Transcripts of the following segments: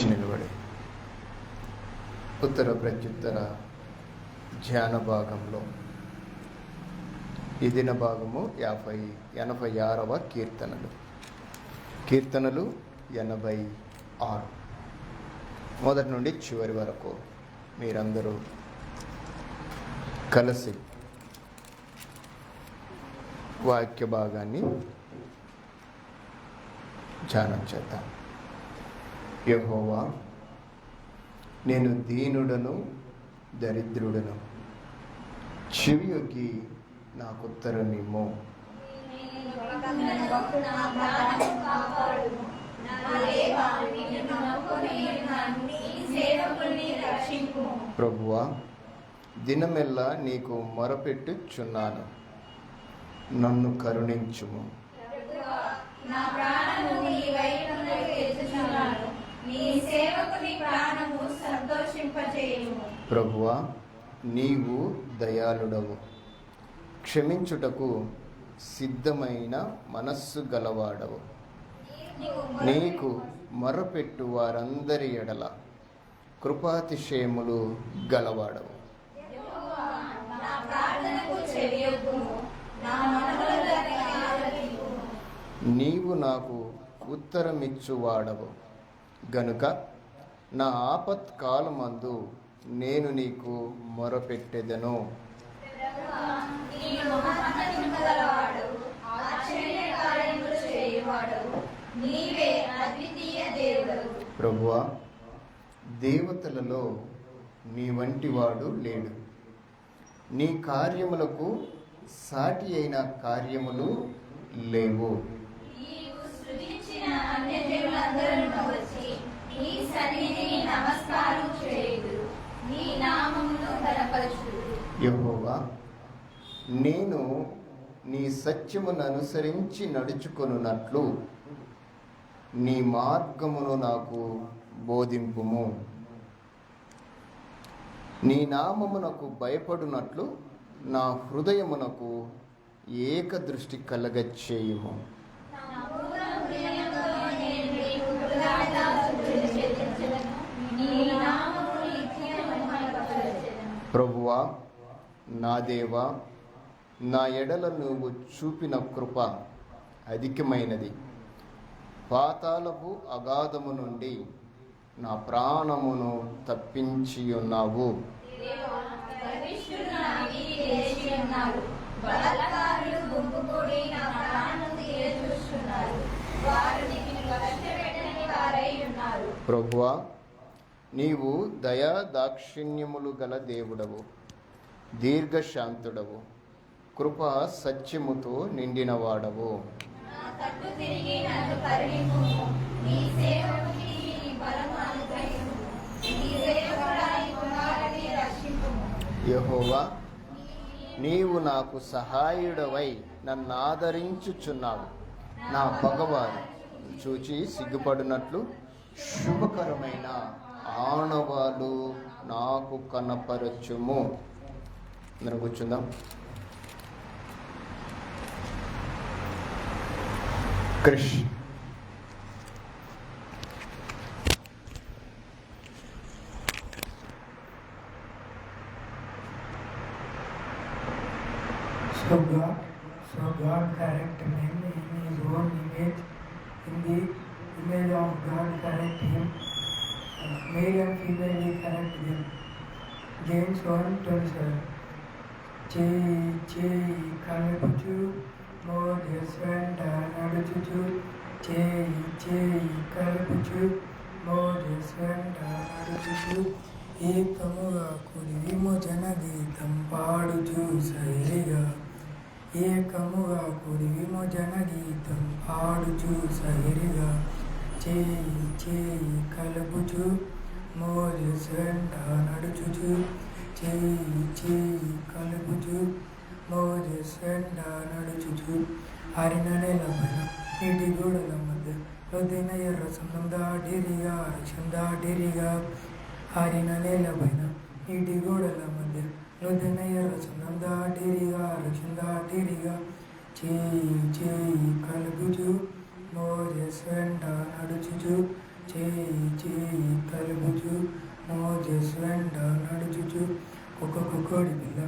నిలబడి ఉత్తర ప్రత్యుత్తర ధ్యాన భాగంలో ఈ దిన భాగము 86వ కీర్తనలు 86 మొదటి నుండి చివరి వరకు మీరందరూ కలిసి వాక్య భాగాన్ని ధ్యానం చేద్దాం. యెహోవా, నేను దీనుడను దరిద్రుడను, చెవియొగ్గి నాకుత్తరమిమ్ము. ప్రభువా, దినమెల్లా నీకు మొరపెట్టుచున్నాను, నన్ను కరుణించుము. ప్రభువా, నీవు దయాళుడవు, క్షమించుటకు సిద్ధమైన మనస్సు గలవాడవు. నీకు మొరపెట్టు వారందరి ఎడల కృపాతిశయములు గలవాడవు. నీవు నాకు ఉత్తరమిచ్చువాడవు గనుక నా ఆపత్కాలమందు నేను నీకు మొరపెట్టెదను. ప్రభువా, దేవతలలో నీ వంటి వాడు లేడు. నీ కార్యములకు సాటి అయిన కార్యములు లేవు. యెహోవా, నేను నీ సత్యమును అనుసరించి నడుచుకొనున్నట్లు నీ మార్గమును నాకు బోధింపుము. నీ నామమునకు భయపడునట్లు నా హృదయమునకు ఏక దృష్టి కలగచేయుము. ప్రభువా, నా దేవా, నా ఎడల నువ్వు చూపిన కృప అధికమైనది. పాతాళపు అగాధము నుండి నా ప్రాణమును తప్పించి ఉన్నావు. ప్రభువా, నీవు దయా దాక్షిణ్యములు గల దేవుడవు, దీర్ఘశాంతుడవు, కృప సత్యముతో నిండినవాడవు. యెహోవా, నీవు నాకు సహాయుడవై నన్ను ఆదరించుచున్నావు. నా పగవారు చూచి సిగ్గుపడినట్లు శుభకరమైన ఆనవాలు నాకు కనపరచుము. అందరం కూర్చుందాం. Krish So God corrected him in his own image. In the image of God correct him. Male and female he correct them. James 1:27. చేయి కలుపుచు మోజెస్వెంట నడుచుచు, చేయి కలుపుచు మోజెస్వెంట నడుచుచు, ఏకముగా కుడి విమోచన గీతం పాడుచు సైరిగా, ఏకముగా కుడి విమోచన గీతం పాడుచు సైరిగా, చేయి కలుపుచు మోజెస్వెంట నడుచుచు, చేయి కలుపుచు మోజెస్వెంట నడుచుచు. ఆరిన నేలపైన నీటి గోడల మధ్య లోతైన ఎర్ర సముద్రం దాటిరిగా, రక్షణ దాటిరిగా. ఆరిన నేలపైన నీటి గోడల మధ్య లోతైన ఎర్ర సముద్రం దాటిరిగా, రక్షణ దాటిరిగా. చేయి కలుపుచు మోజెస్వెంట నడుచుచు, చేయి మోజెస్ వెంట నడుచుచు కోడి పిల్ల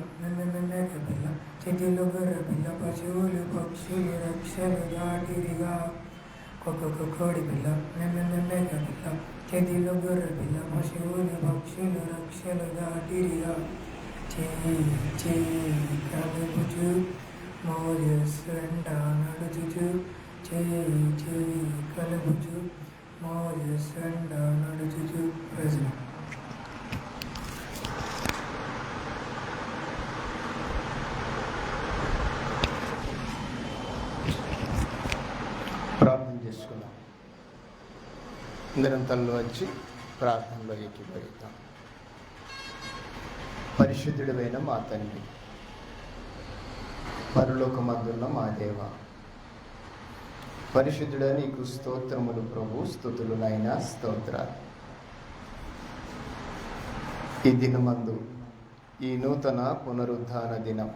మేక పిల్ల చెట్టులో గొర్రె పిల్ల పశువులు పక్షులు రక్షలు దాటిరిగా కోడి పిల్ల మేక పిల్ల చెట్టులో గొర్రె పిల్ల పశువులు పక్షులు రక్షలు దాటిరిగా చేయి కలుపుచు మోజెస్ వెంట నడుచుచు చేయి కలుపుచు మోజెస్ వెంట నడుచుచు ప్రజలు. ప్రార్థన చేసుకుందాం. అందరం తల్లు వచ్చి ప్రార్థనలో ఏకీభవిద్దాం. పరిశుద్ధుడైన మా తండ్రి, పరలోకమందున్న మా దేవ, పరిశుద్ధుడ నీకు స్తోత్రములు ప్రభు, స్తుతులు నాయనా, స్తోత్రాలు. ఈ దినమందు, ఈ నూతన పునరుద్ధాన దినం,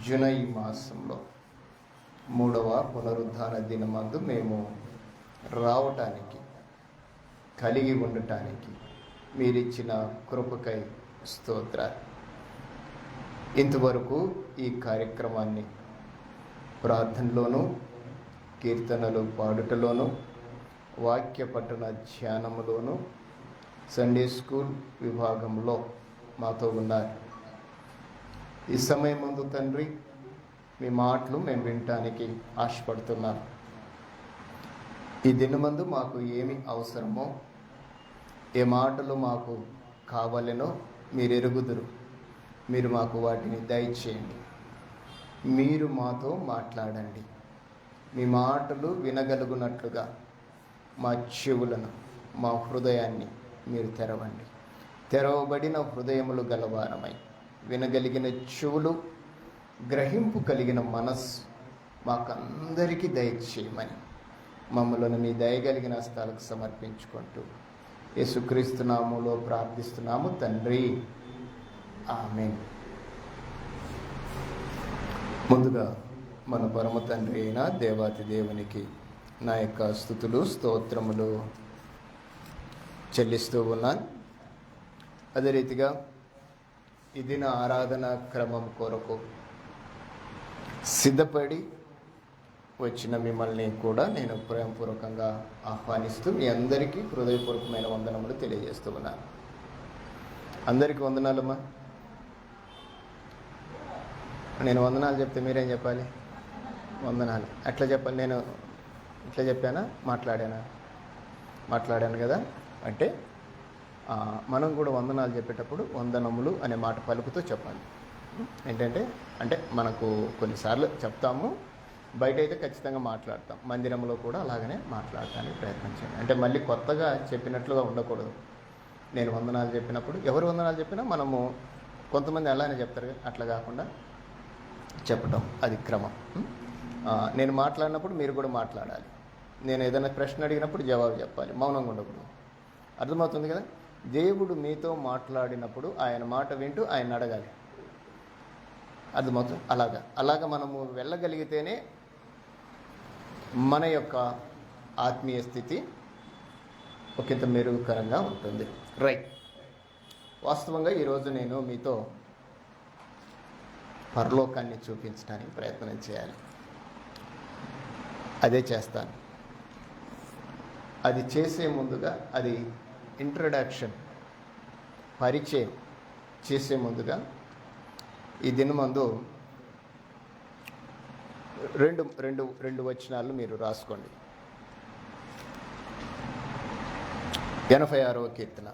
జూలై మాసంలో 3వ పునరుద్ధాన దినమందు మేము రావటానికి, కలిగి ఉండటానికి మీరిచ్చిన కృపకై స్తోత్రాలు. ఇంతవరకు ఈ కార్యక్రమాన్ని ప్రార్థనలోనూ, కీర్తనలు పాడుటలోనూ, వాక్య పఠన ధ్యానములోనూ, సండే స్కూల్ విభాగంలో మాతో ఉన్నారు. ఈ సమయం ముందు తండ్రి, మీ మాటలు మేము వినటానికి ఆశపడుతున్నాం. ఈ దినమందు మాకు ఏమి అవసరమో, ఏ మాటలు మాకు కావాలనో మీరు ఎరుగుదురు. మీరు మాకు వాటిని దయచేయండి. మీరు మాతో మాట్లాడండి. మీ మాటలు వినగలుగునట్లుగా మా చెవులను, మా హృదయాన్ని మీరు తెరవండి. తెరవబడిన హృదయములు గలవారమై, వినగలిగిన చెవులు, గ్రహింపు కలిగిన మనస్సు మాకందరికీ దయచేయమని మమ్మలను మీ దయగలిగిన హస్తాలకు సమర్పించుకుంటూ యేసుక్రీస్తు నామములో ప్రార్థిస్తున్నాము తండ్రి, ఆమేన్. ముందుగా మన పరమ తండ్రి అయిన దేవాతి దేవునికి నా యొక్క స్తుతులు, స్తోత్రములు చెల్లిస్తూ ఉన్నాను. అదే రీతిగా ఈ దిన ఆరాధన క్రమం కొరకు సిద్ధపడి వచ్చిన మిమ్మల్ని కూడా నేను ప్రేమపూర్వకంగా ఆహ్వానిస్తూ మీ అందరికీ హృదయపూర్వకమైన వందనములు తెలియజేస్తూ ఉన్నాను. అందరికీ వందనాలమ్మా. నేను వందనాలు చెప్తే మీరేం చెప్పాలి? వందనాలు. ఎట్లా చెప్పాలి? నేను ఇట్లా చెప్పానా? మాట్లాడాను కదా. అంటే మనం కూడా వందనాలు చెప్పేటప్పుడు వందనములు అనే మాట పలుకుతూ చెప్పాలి. ఏంటంటే మనకు కొన్నిసార్లు చెప్తాము, బయట అయితే ఖచ్చితంగా మాట్లాడతాం, మందిరంలో కూడా అలాగనే మాట్లాడటానికి ప్రయత్నం చేయండి. అంటే మళ్ళీ కొత్తగా చెప్పినట్లుగా ఉండకూడదు. నేను వందనాలు చెప్పినప్పుడు ఎవరు వందనాలు చెప్పినా మనము కొంతమంది అలానే చెప్తారు, అట్లా కాకుండా చెప్పటం అది క్రమం. నేను మాట్లాడినప్పుడు మీరు కూడా మాట్లాడాలి. నేను ఏదైనా ప్రశ్న అడిగినప్పుడు జవాబు చెప్పాలి, మౌనంగా ఉండకూడదు. అర్థమవుతుంది కదా? దేవుడు మీతో మాట్లాడినప్పుడు ఆయన మాట వింటూ ఆయన అడగాలి. అర్థమవుతుంది? అలాగా మనము వెళ్ళగలిగితేనే మన యొక్క ఆత్మీయ స్థితి ఒకంత మెరుగుకరంగా ఉంటుంది. రైట్. వాస్తవంగా ఈరోజు నేను మీతో పరలోకాన్ని చూపించడానికి ప్రయత్నం చేయాలి. అదే చేస్తాను. అది చేసే ముందుగా, అది ఇంట్రడక్షన్, పరిచయం చేసే ముందుగా ఈ దినమందు రెండు వచనాలు మీరు రాసుకోండి. 86వ కీర్తన.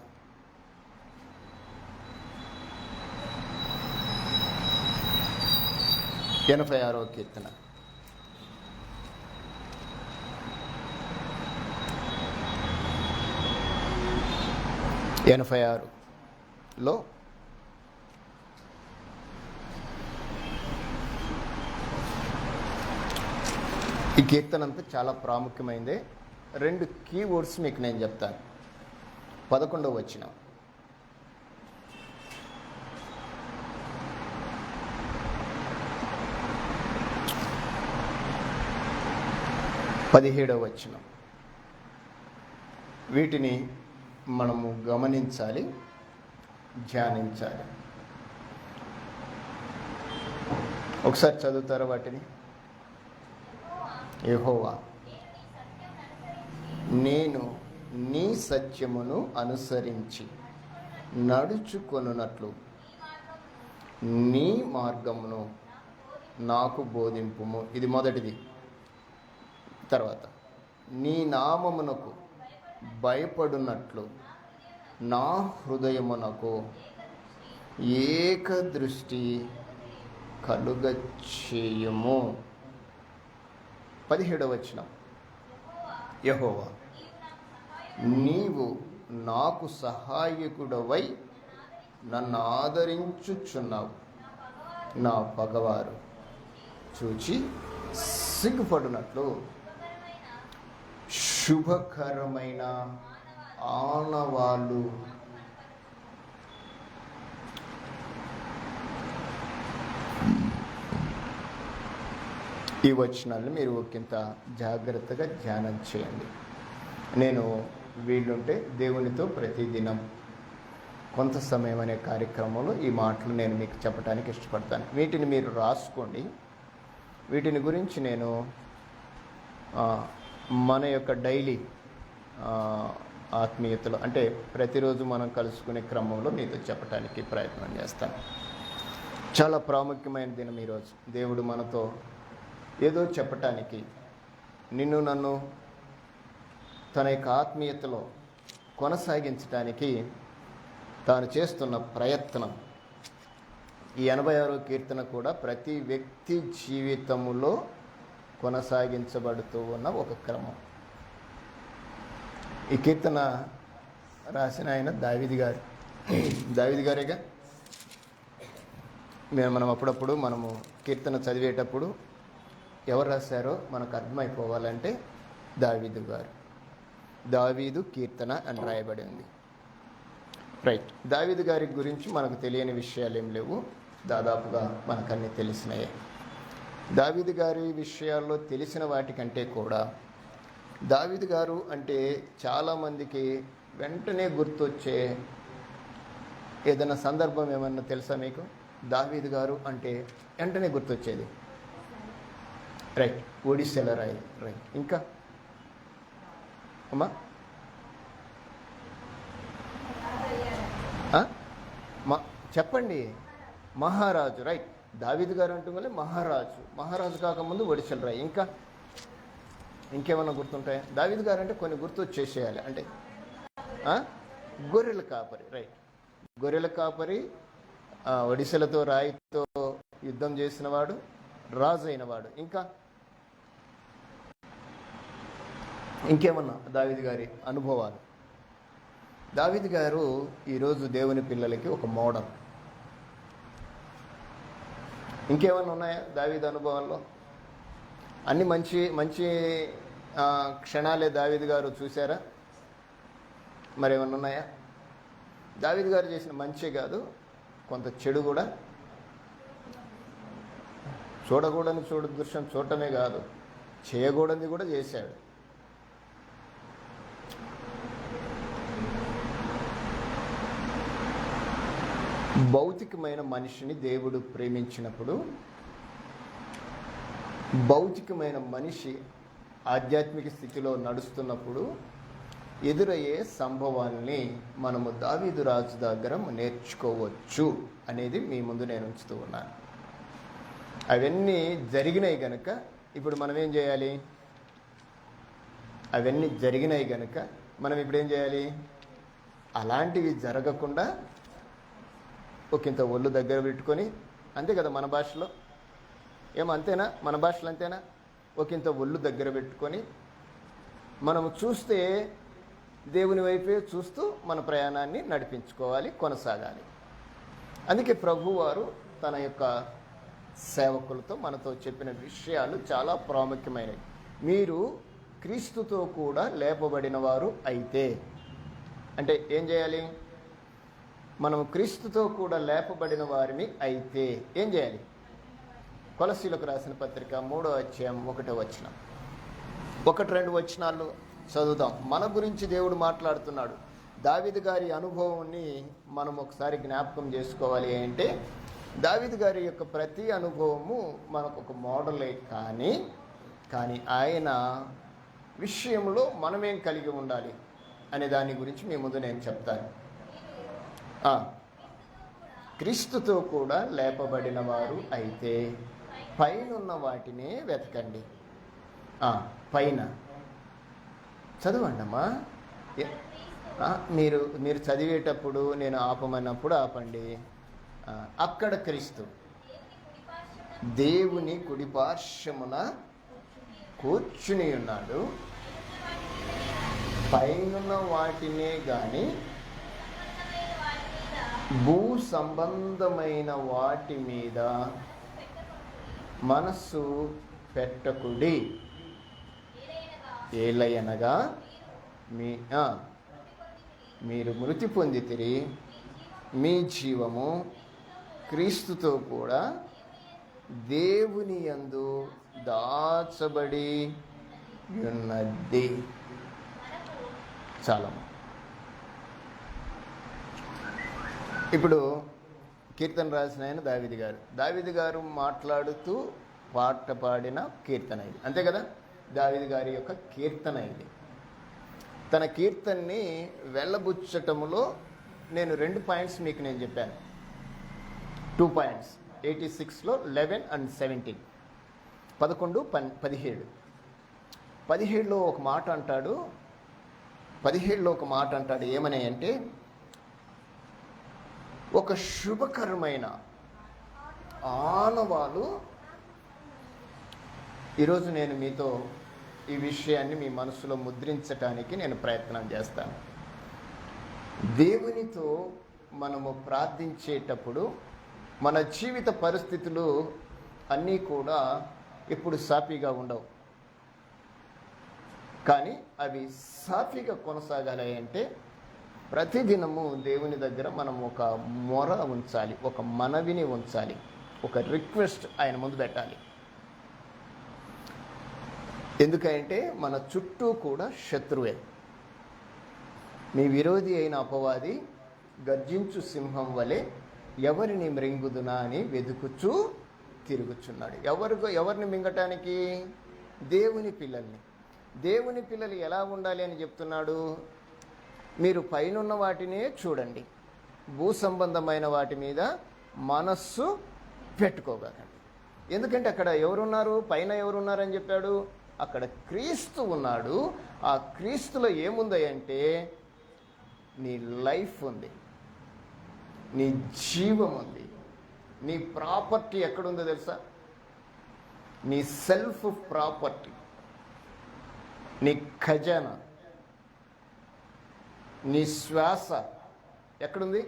కీర్తన 86లో ఈ కీర్తన అంతా చాలా ప్రాముఖ్యమైనదే. 2 కీవర్డ్స్ మీకు నేను చెప్తాను. 11వ వచనం, 17వ వచనం. వీటిని మనము గమనించాలి. ధ్యానించాలి. ఒకసారి చదువుతారా వాటిని? యెహోవా, నేను నీ సత్యమును అనుసరించి నడుచుకొనున్నట్లు నీ మార్గమును నాకు బోధింపుము. ఇది మొదటిది. తర్వాత, నీ నామమునకు భయపడునట్లు నా హృదయమునకు ఏక దృష్టి కలుగచేయుము. 17వ వచనం, యెహోవా, నీవు నాకు సహాయకుడవై నన్ను ఆదరించుచున్నావు. నా పగవారు చూచి సిగ్గుపడినట్లు శుభకరమైన ఆనవాళ్ళు ఈ వచనాలను మీరు ఒకంత జాగ్రత్తగా ధ్యానం చేయండి. నేను వీలుంటే దేవునితో ప్రతిదినం కొంత సమయం అనే కార్యక్రమంలో ఈ మాటలు నేను మీకు చెప్పడానికి ఇష్టపడతాను. వీటిని మీరు రాసుకోండి. వీటిని గురించి నేను మన యొక్క డైలీ ఆత్మీయతలో, అంటే ప్రతిరోజు మనం కలుసుకునే క్రమంలో మీతో చెప్పడానికి ప్రయత్నం చేస్తాను. చాలా ప్రాముఖ్యమైన దినం ఈరోజు. దేవుడు మనతో ఏదో చెప్పటానికి, నిన్ను నన్ను తన యొక్క ఆత్మీయతలో కొనసాగించడానికి తాను చేస్తున్న ప్రయత్నం. ఈ 86వ కీర్తన కూడా ప్రతి వ్యక్తి జీవితంలో కొనసాగించబడుతూ ఉన్న ఒక క్రమం. ఈ కీర్తన రాసిన ఆయన దావీదు గారు. దావీదు గారేగా. మనం అప్పుడప్పుడు మనము కీర్తన చదివేటప్పుడు ఎవరు రాశారో మనకు అర్థమైపోవాలంటే దావీదు గారు. దావీదు కీర్తన అని రాయబడి ఉంది. రైట్. దావీదు గారి గురించి మనకు తెలియని విషయాలు ఏం లేవు. దాదాపుగా మనకన్నీ తెలిసినాయే. దావీదు గారి విషయాల్లో తెలిసిన వాటికంటే కూడా దావీదు గారు అంటే చాలామందికి వెంటనే గుర్తొచ్చే ఏదైనా సందర్భం ఏమన్నా తెలుసా మీకు? దావీదు గారు అంటే వెంటనే గుర్తొచ్చేది రైట్ ఒడిస్సాల రాయి. రైట్. ఇంకా అమ్మా చెప్పండి. మహారాజు. రైట్. దావీదు గారు అంటుంటే మహారాజు. మహారాజు కాకముందు ఒడిస్సాల రాయి. ఇంకా ఇంకేమన్నా గుర్తుంటాయా? దావీదు గారు అంటే కొన్ని గుర్తు వచ్చేసేయాలి. అంటే గొర్రెల కాపరి. రైట్. గొర్రెల కాపరి, ఒడిస్సాలతో రాయితో యుద్ధం చేసినవాడు, రాజు అయినవాడు. ఇంకేమన్నా దావీదు గారి అనుభవాలు? దావీదు గారు ఈరోజు దేవుని పిల్లలకి ఒక మోడల్. ఇంకేమన్నా ఉన్నాయా దావీదు అనుభవాల్లో? అన్ని మంచి మంచి క్షణాలే దావీదు గారు చూసారా? మరేమన్నా ఉన్నాయా? దావీదు గారు చేసిన మంచి కాదు, కొంత చెడు కూడా. చూడకూడని దృశ్యం చూడటమే కాదు, చేయకూడనిది కూడా చేశాడు. భౌతికమైన మనిషిని దేవుడు ప్రేమించినప్పుడు, భౌతికమైన మనిషి ఆధ్యాత్మిక స్థితిలో నడుస్తున్నప్పుడు ఎదురయ్యే సంభవాల్ని మనము దావీదు రాజు దగ్గర నేర్చుకోవచ్చు అనేది మీ ముందు నేను ఉంచుతూ ఉన్నాను. అవన్నీ జరిగినాయి కనుక ఇప్పుడు మనం ఏం చేయాలి? అవన్నీ జరిగినాయి కనుక మనం ఇప్పుడు ఏం చేయాలి? అలాంటివి జరగకుండా ఒకంత ఒళ్ళు దగ్గర పెట్టుకొని, అంతే కదా మన భాషలో, అంతేనా? మన భాషలో అంతేనా? ఒకంత ఒళ్ళు దగ్గర పెట్టుకొని మనము చూస్తే దేవుని వైపే చూస్తూ మన ప్రయాణాన్ని నడిపించుకోవాలి, కొనసాగాలి. అందుకే ప్రభువారు తన యొక్క సేవకులతో మనతో చెప్పిన విషయాలు చాలా ప్రాముఖ్యమైనవి. మీరు క్రీస్తుతో కూడా లేపబడిన వారు అయితే, అంటే ఏం చేయాలి? మనం క్రీస్తుతో కూడా లేపబడిన వారిని అయితే ఏం చేయాలి? కొలస్సీలకు రాసిన పత్రిక 3వ అధ్యాయం 1వ వచనం, 1-2 వచనాలు చదువుదాం. మన గురించి దేవుడు మాట్లాడుతున్నాడు. దావీదు గారి అనుభవాన్ని మనం ఒకసారి జ్ఞాపకం చేసుకోవాలి అంటే దావీదు గారి యొక్క ప్రతి అనుభవము మనకు ఒక మోడలే, కానీ ఆయన విషయంలో మనమేం కలిగి ఉండాలి అనే దాని గురించి మీ ముందు నేను చెప్తాను. క్రీస్తుతో కూడా లేపబడిన వారు అయితే పైనున్న వాటినే వెతకండి. పైన చదవండి అమ్మా. మీరు చదివేటప్పుడు నేను ఆపమన్నప్పుడు ఆపండి. అక్కడ క్రీస్తు దేవుని కుడిపార్శ్వమున కూర్చుని ఉన్నాడు. పైనున్న వాటినే గాని భూ సంబంధమైన వాటి మీద మనస్సు పెట్టకుడి. ఏలయనగా మీరు మృతి పొందితిరి, మీ జీవము క్రీస్తుతో కూడా దేవుని యందు దాచబడి ఉన్నది. చాలా. ఇప్పుడు కీర్తన రాసిన ఆయన దావీదు గారు మాట్లాడుతూ పాట పాడిన కీర్తన ఇది, అంతే కదా. దావీదు గారి యొక్క కీర్తన ఇది. తన కీర్తనని వెళ్ళబుచ్చటములో నేను 2 పాయింట్స్ మీకు నేను చెప్పాను. 2 పాయింట్స్ 86లో 11 and 17, 11, 17. 17లో ఒక మాట అంటాడు. 17లో ఒక మాట అంటాడు ఏమని అంటే, ఒక శుభకరమైన ఆనవాలు. ఈరోజు నేను మీతో ఈ విషయాన్ని మీ మనసులో ముద్రించటానికి నేను ప్రయత్నం చేస్తాను. దేవునితో మనము ప్రార్థించేటప్పుడు మన జీవిత పరిస్థితులు అన్నీ కూడా ఎప్పుడు సాఫీగా ఉండవు, కానీ అవి సాఫీగా కొనసాగాలి అంటే ప్రతిదినము దేవుని దగ్గర మనం ఒక మొర ఉంచాలి, ఒక మనవిని ఉంచాలి, ఒక రిక్వెస్ట్ ఆయన ముందు పెట్టాలి. ఎందుకంటే మన చుట్టూ కూడా శత్రువే. మీ విరోధి అయిన అపవాది గర్జించు సింహం వలె ఎవరిని మృంగుదునా అని వెతుకుచూ తిరుగుచున్నాడు. ఎవరిని మింగటానికి? దేవుని పిల్లల్ని. దేవుని పిల్లలు ఎలా ఉండాలి అని చెప్తున్నాడు? మీరు పైనున్న వాటినే చూడండి, భూ సంబంధమైన వాటి మీద మనస్సు పెట్టుకోగలండి. ఎందుకంటే అక్కడ ఎవరున్నారు? పైన ఎవరున్నారని చెప్పాడు? అక్కడ క్రీస్తు ఉన్నాడు. ఆ క్రీస్తులో ఏముంది అంటే నీ లైఫ్ ఉంది, నీ జీవం ఉంది. నీ ప్రాపర్టీ ఎక్కడుందో తెలుసా? నీ సెల్ఫ్ ప్రాపర్టీ, నీ ఖజానా, నీ శ్వాస ఎక్కడుంది?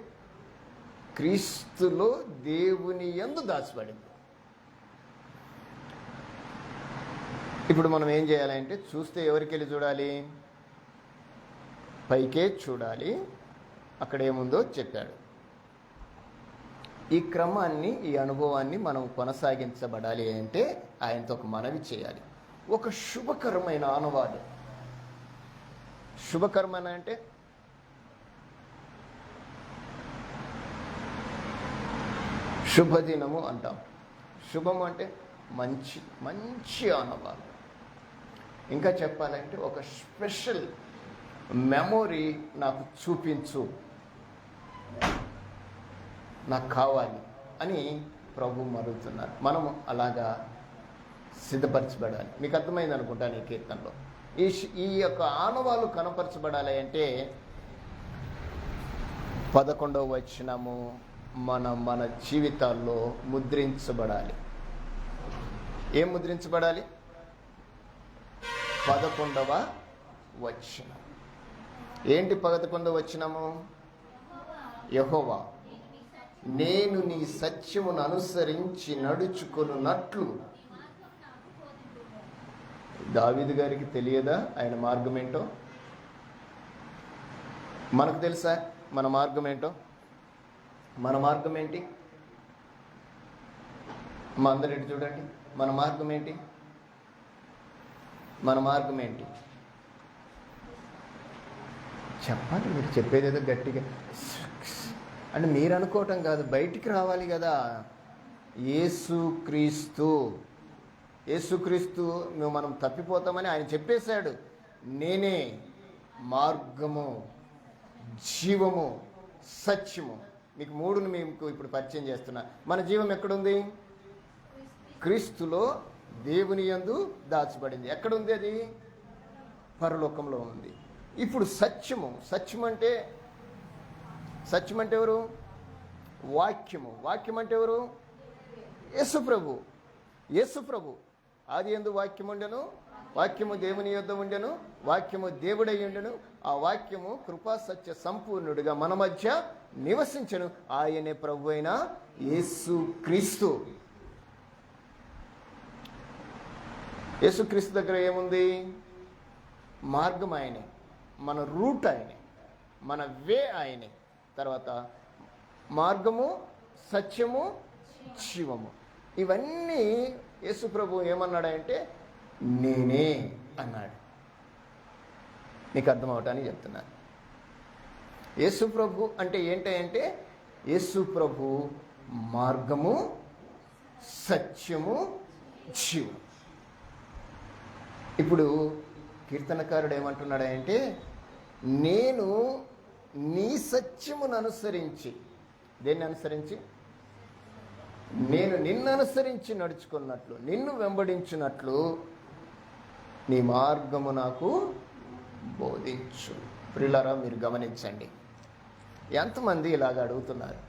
క్రీస్తులో దేవుని యందు దాచబడింది. ఇప్పుడు మనం ఏం చేయాలంటే చూస్తే ఎవరికి వెళ్ళి చూడాలి? పైకే చూడాలి. అక్కడ ఏముందో చెప్పాడు. ఈ క్రమాన్ని, ఈ అనుభవాన్ని మనం కొనసాగించబడాలి అంటే ఆయనతో ఒక మనవి చేయాలి. ఒక శుభకరమైన ఆనవాలు. శుభకరమైన అంటే శుభదినము అంటాం. శుభం అంటే మంచి మంచి ఆనవాలు. ఇంకా చెప్పాలంటే ఒక స్పెషల్ మెమొరీ నాకు చూపించు, నాకు కావాలి అని ప్రభు మరుగుతున్నారు. మనము అలాగా సిద్ధపరచబడాలి. మీకు అర్థమైంది అనుకుంటాను ఈ కీర్తనలో. ఈ యొక్క ఆనవాలు కనపరచబడాలి అంటే 11వ వచనము మన జీవితాల్లో ముద్రించబడాలి. ఏం ముద్రించబడాలి? 11వ వచనం. ఏంటి 11వ వచనము? యెహోవా, నేను నీ సత్యమును అనుసరించి నడుచుకొనున్నట్లు. దావీదు గారికి తెలియదా ఆయన మార్గం ఏంటో? మనకు తెలుసా మన మార్గం ఏంటో? మన మార్గం ఏంటి? మా అందరు చూడండి, మన మార్గం ఏంటి? మన మార్గం ఏంటి? చెప్పాలి, మీరు చెప్పేదేదో గట్టిగా అంటే మీరు అనుకోవటం కాదు, బయటికి రావాలి కదా. యేసుక్రీస్తు మనం తప్పిపోతామని ఆయన చెప్పేశాడు. నేనే మార్గము, జీవము, సత్యము. మీకు మూడుని మీకు ఇప్పుడు పరిచయం చేస్తున్నా. మన జీవం ఎక్కడుంది? క్రీస్తులో దేవుని యందు దాచబడింది. ఎక్కడుంది అది? పరలోకంలో ఉంది. ఇప్పుడు సత్యము అంటే ఎవరు? వాక్యము అంటే ఎవరు? యేసు ప్రభు. ఆది యందు వాక్యం ఉండెను, వాక్యము దేవుని యొద్ద ఉండెను, వాక్యము దేవుడై ఉండెను, ఆ వాక్యము కృపా సత్య సంపూర్ణుడిగా మన మధ్య నివసించెను. ఆయనే ప్రభు అయిన యేసుక్రీస్తు. యేసుక్రీస్తు దగ్గర ఏముంది? మార్గం ఆయనే, మన రూట్ ఆయనే, మన వే ఆయనే. తర్వాత మార్గము, సత్యము, జీవము. ఇవన్నీ యేసు ప్రభు ఏమన్నాడంటే నేనే అన్నాడు. నీకు అర్థమవటానికి చెప్తున్నాను. యేసు ప్రభు అంటే ఏంటంటే యేసు ప్రభు మార్గము, సత్యము, జీవం. ఇప్పుడు కీర్తనకారుడు ఏమంటున్నాడంటే నేను నీ సత్యమును అనుసరించి, దేన్ని అనుసరించి? నేను నిన్ను అనుసరించి నడుచుకున్నట్లు, నిన్ను వెంబడించినట్లు నీ మార్గము నాకు బోధించు. ప్రియులారా, మీరు గమనించండి, ఎంతమంది ఇలాగ అడుగుతున్నారు.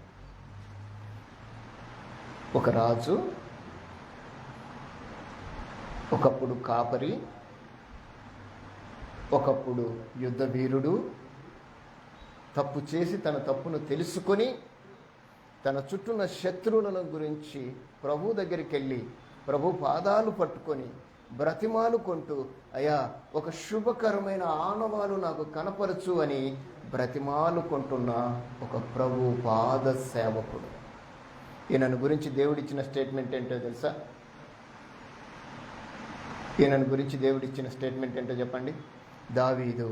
ఒక రాజు, ఒకప్పుడు కాపరి, ఒకప్పుడు యుద్ధ వీరుడు, తప్పు చేసి తన తప్పును తెలుసుకొని తన చుట్టూన్న శత్రువులను గురించి ప్రభు దగ్గరికి వెళ్ళి ప్రభు పాదాలు పట్టుకొని బ్రతిమాలుకుంటూ, అయ్యా ఒక శుభకరమైన ఆనవాలు నాకు కనపరచు అని బ్రతిమాలుకుంటున్న ఒక ప్రభు పాద సేవకుడు. ఈయనను గురించి దేవుడిచ్చిన స్టేట్మెంట్ ఏంటో తెలుసా? ఈయనను గురించి దేవుడిచ్చిన స్టేట్మెంట్ ఏంటో చెప్పండి. దావీదు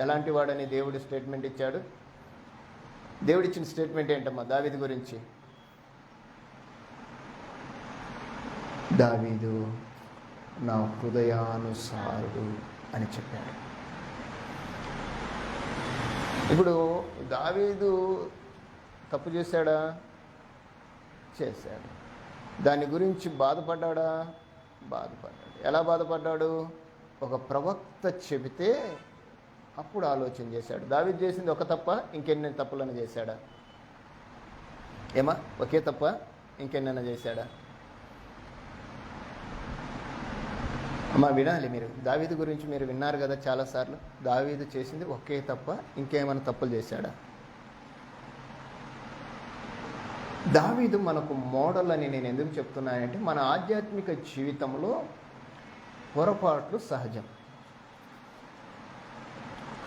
ఎలాంటి వాడని దేవుడు స్టేట్మెంట్ ఇచ్చాడు? దేవుడిచ్చిన స్టేట్మెంట్ ఏంటమ్మా దావీదు గురించి? దావీదు నా హృదయానుసారుడు అని చెప్పాడు. ఇప్పుడు దావీదు తప్పు చేశాడా? చేశాడు. దాని గురించి బాధపడ్డాడా? బాధపడ్డాడు. ఎలా బాధపడ్డాడు? ఒక ప్రవక్త చెబితే అప్పుడు ఆలోచన చేశాడు. దావీదు చేసింది ఒక తప్ప, ఇంకెన్ని తప్పులను చేశాడా? ఏమా ఒకే తప్ప, ఇంకెన్నైనా చేశాడా? అమ్మా వినాలి మీరు. దావీదు గురించి మీరు విన్నారు కదా చాలాసార్లు. దావీదు చేసింది ఒకే తప్ప, ఇంకేమైనా తప్పులు చేశాడా? దావీదు మనకు మోడల్ అని నేను ఎందుకు చెప్తున్నానంటే మన ఆధ్యాత్మిక జీవితంలో పొరపాట్లు సహజం,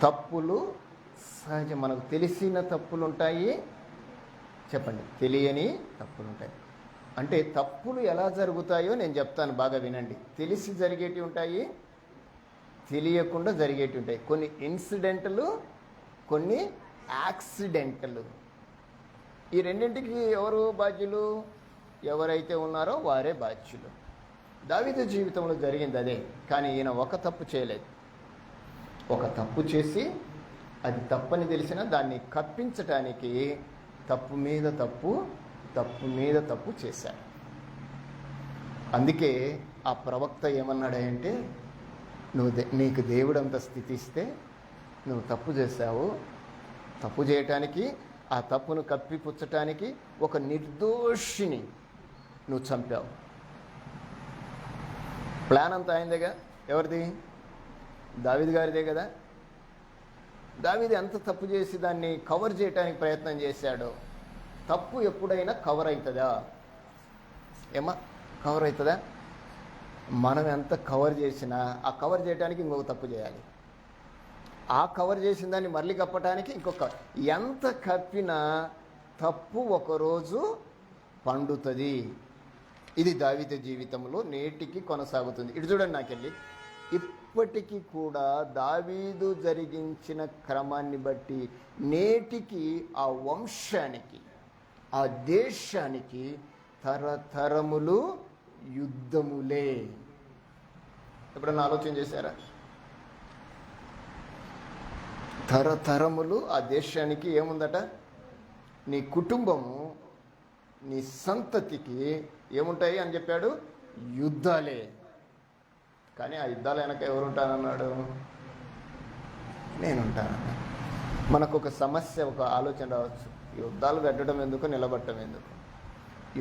తప్పులు సహజం. మనకు తెలిసిన తప్పులు ఉంటాయి, చెప్పండి, తెలియని తప్పులు ఉంటాయి. అంటే తప్పులు ఎలా జరుగుతాయో నేను చెప్తాను, బాగా వినండి. తెలిసి జరిగేటివి ఉంటాయి, తెలియకుండా జరిగేటివి ఉంటాయి. కొన్ని ఇన్సిడెంటలు, కొన్ని యాక్సిడెంటలు. ఈ రెండింటికి ఎవరు బాధ్యులు? ఎవరైతే ఉన్నారో వారే బాధ్యులు. దావీదు జీవితంలో జరిగింది అదే. కానీ ఈయన ఒక తప్పు చేయలేదు. ఒక తప్పు చేసి అది తప్పని తెలిసినా దాన్ని కప్పించటానికి తప్పు మీద తప్పు, తప్పు మీద తప్పు చేశాడు. అందుకే ఆ ప్రవక్త ఏమన్నాడంటే నీకు దేవుడు అంత స్థితి ఇస్తే నువ్వు తప్పు చేశావు, తప్పు చేయటానికి, ఆ తప్పును కప్పిపుచ్చటానికి ఒక నిర్దోషిని నువ్వు చంపావు. ప్లాన్ అంతా అయిందేగా. ఎవరిది? దావీదు గారిదే కదా. దావీదు ఎంత తప్పు చేసి దాన్ని కవర్ చేయడానికి ప్రయత్నం చేశాడో. తప్పు ఎప్పుడైనా కవర్ అవుతుందా? ఏమా కవర్ అవుతుందా? మనం ఎంత కవర్ చేసినా ఆ కవర్ చేయడానికి ఇంకొక తప్పు చేయాలి. ఆ కవర్ చేసిన దాన్ని మళ్ళీ కప్పటానికి ఇంకొక, ఎంత కప్పినా తప్పు ఒకరోజు పండుతుంది. ఇది దావీదు జీవితంలో నేటికి కొనసాగుతుంది. ఇటు చూడండి, నాకెళ్ళి ఇప్పటికీ కూడా దావీదు జరిగించిన క్రమాన్ని బట్టి నేటికి ఆ వంశానికి, ఆ దేశానికి తరతరములు యుద్ధములే. ఎప్పుడన్నా ఆలోచన చేశారా? తరతరములు ఆ దేశానికి ఏముందట? నీ కుటుంబము, నీ సంతతికి ఏముంటాయి అని చెప్పాడు? యుద్ధాలే. కానీ ఆ యుద్ధాల వెనక ఎవరుంటానన్నాడు? నేనుంటానన్నా. మనకు ఒక సమస్య, ఒక ఆలోచన రావచ్చు, యుద్ధాలు పెట్టడం ఎందుకు, నిలబడటం ఎందుకు?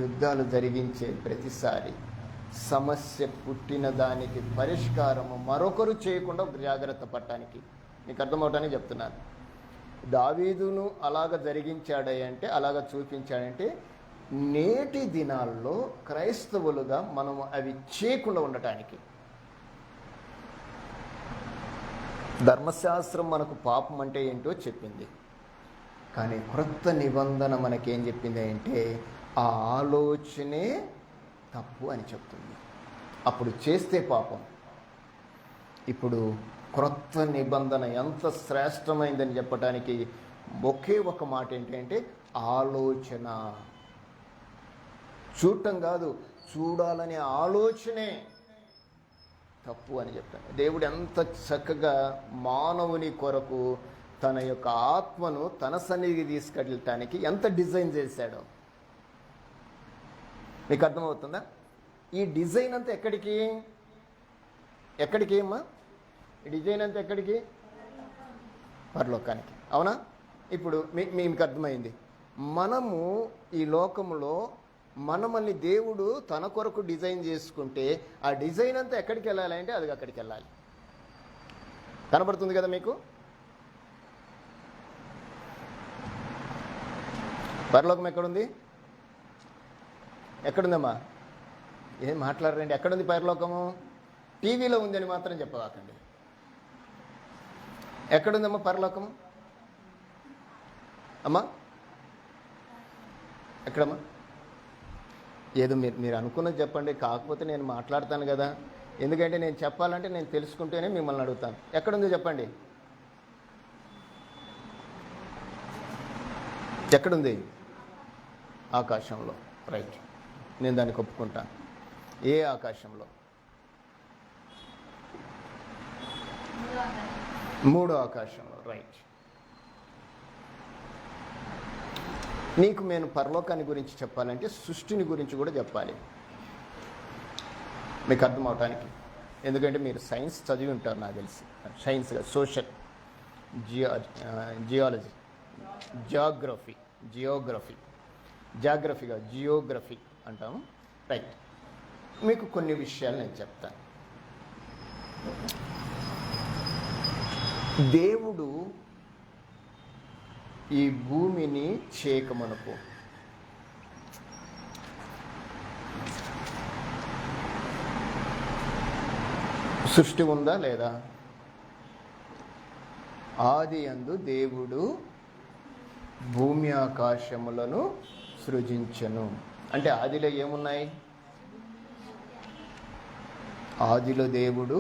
యుద్ధాలు జరిగించే ప్రతిసారి సమస్య పుట్టిన దానికి పరిష్కారము మరొకరు చేయకుండా ఒక జాగ్రత్త పడటానికి, మీకు అర్థమవటానికి చెప్తున్నాను. దావీదును అలాగ జరిగించాడంటే, అలాగ చూపించాడంటే, నేటి దినాల్లో క్రైస్తవులుగా మనము అవి చేయకుండా ఉండటానికి. ధర్మశాస్త్రం మనకు పాపం అంటే ఏంటో చెప్పింది, కానీ క్రొత్త నిబంధన మనకేం చెప్పింది అంటే ఆ ఆలోచనే తప్పు అని చెప్తుంది. అప్పుడు చేస్తే పాపం. ఇప్పుడు క్రొత్త నిబంధన ఎంత శ్రేష్టమైందని చెప్పడానికి ఒకే ఒక మాట ఏంటంటే ఆలోచన. చూడటం కాదు, చూడాలనే ఆలోచనే తప్పు అని చెప్తాను. దేవుడు ఎంత చక్కగా మానవుని కొరకు తన యొక్క ఆత్మను తన సన్నిధికి తీసుకెళ్ళటానికి ఎంత డిజైన్ చేశాడో మీకు అర్థమవుతుందా? ఈ డిజైన్ అంతా ఎక్కడికి అమ్మా? ఈ డిజైన్ అంతా ఎక్కడికి? పరలోకానికి. అవునా? ఇప్పుడు మీకు అర్థమైంది. మనము ఈ లోకంలో మనల్ని దేవుడు తన కొరకు డిజైన్ చేసుకుంటే ఆ డిజైన్ అంతా ఎక్కడికి వెళ్ళాలి అంటే అది అక్కడికి వెళ్ళాలి. కనబడుతుంది కదా మీకు? పరలోకం ఎక్కడుంది? ఎక్కడుందమ్మా? ఏం మాట్లాడరండి? ఎక్కడుంది పరలోకము? టీవీలో ఉందని మాత్రం చెప్పవాకండి. ఎక్కడుందమ్మా పరలోకము? అమ్మా ఎక్కడమ్మా? ఏదో మీరు అనుకున్నది చెప్పండి, కాకపోతే నేను మాట్లాడతాను కదా. ఎందుకంటే నేను చెప్పాలంటే నేను తెలుసుకుంటేనే మిమ్మల్ని అడుగుతాను. ఎక్కడుందో చెప్పండి. ఎక్కడుంది? ఆకాశంలో. రైట్, నేను దానికి ఒప్పుకుంటాను. ఏ ఆకాశంలో? మూడో ఆకాశంలో. రైట్. నీకు నేను పరలోకాన్ని గురించి చెప్పాలంటే సృష్టిని గురించి కూడా చెప్పాలి, మీకు అర్థం అవటానికి. ఎందుకంటే మీరు సైన్స్ చదివి ఉంటారు నాకు తెలిసి. సైన్స్గా సోషల్, జియాలజీ, జియోగ్రఫీ అంటాము. రైట్. మీకు కొన్ని విషయాలు నేను చెప్తాను. దేవుడు ఈ భూమిని చేయకమనుకో, సృష్టి ఉందా లేదా? ఆది యందు దేవుడు భూమి ఆకాశములను సృజించెను. అంటే ఆదిలో ఏమున్నాయి? ఆదిలో దేవుడు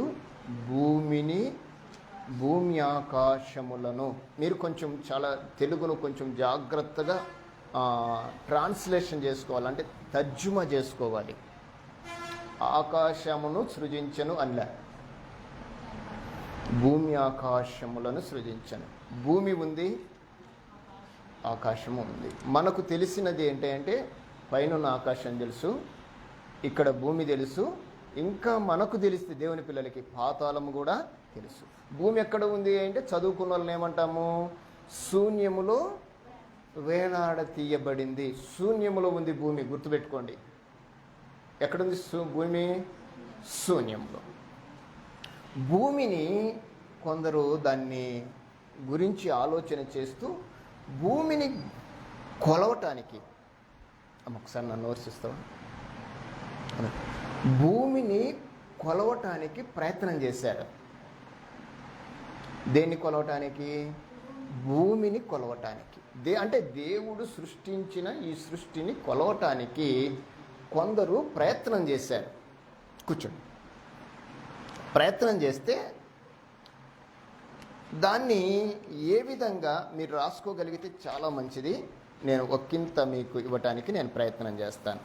భూమి ఆకాశములను, మీరు కొంచెం చాలా తెలుగును కొంచెం జాగ్రత్తగా ట్రాన్స్లేషన్ చేసుకోవాలి, అంటే తర్జుమా చేసుకోవాలి. ఆకాశమును సృజించను అన్లే, భూమి ఆకాశములను సృజించను. భూమి ఉంది, ఆకాశము ఉంది. మనకు తెలిసినది ఏంటంటే పైన ఆకాశం తెలుసు, ఇక్కడ భూమి తెలుసు. ఇంకా మనకు తెలిస్తే దేవుని పిల్లలకి పాతాళము కూడా తెలుసు. భూమి ఎక్కడ ఉంది అంటే చదువుకున్న వాళ్ళని ఏమంటాము? శూన్యములో వేలాడ తీయబడింది. శూన్యములో ఉంది భూమి, గుర్తుపెట్టుకోండి. ఎక్కడుంది భూమి? శూన్యంలో. భూమిని కొందరు దాన్ని గురించి ఆలోచన చేస్తూ భూమిని కొలవటానికి, ఒకసారి నన్ను విమర్శిస్తావా? భూమిని కొలవటానికి ప్రయత్నం చేశారు. దేన్ని కొలవటానికి? భూమిని కొలవటానికి. అంటే దేవుడు సృష్టించిన ఈ సృష్టిని కొలవటానికి కొందరు ప్రయత్నం చేశారు. కూర్చోండి. ప్రయత్నం చేస్తే దాన్ని ఏ విధంగా మీరు రాసుకోగలిగితే చాలా మంచిది. నేను ఒక్కింత మీకు ఇవ్వటానికి నేను ప్రయత్నం చేస్తాను.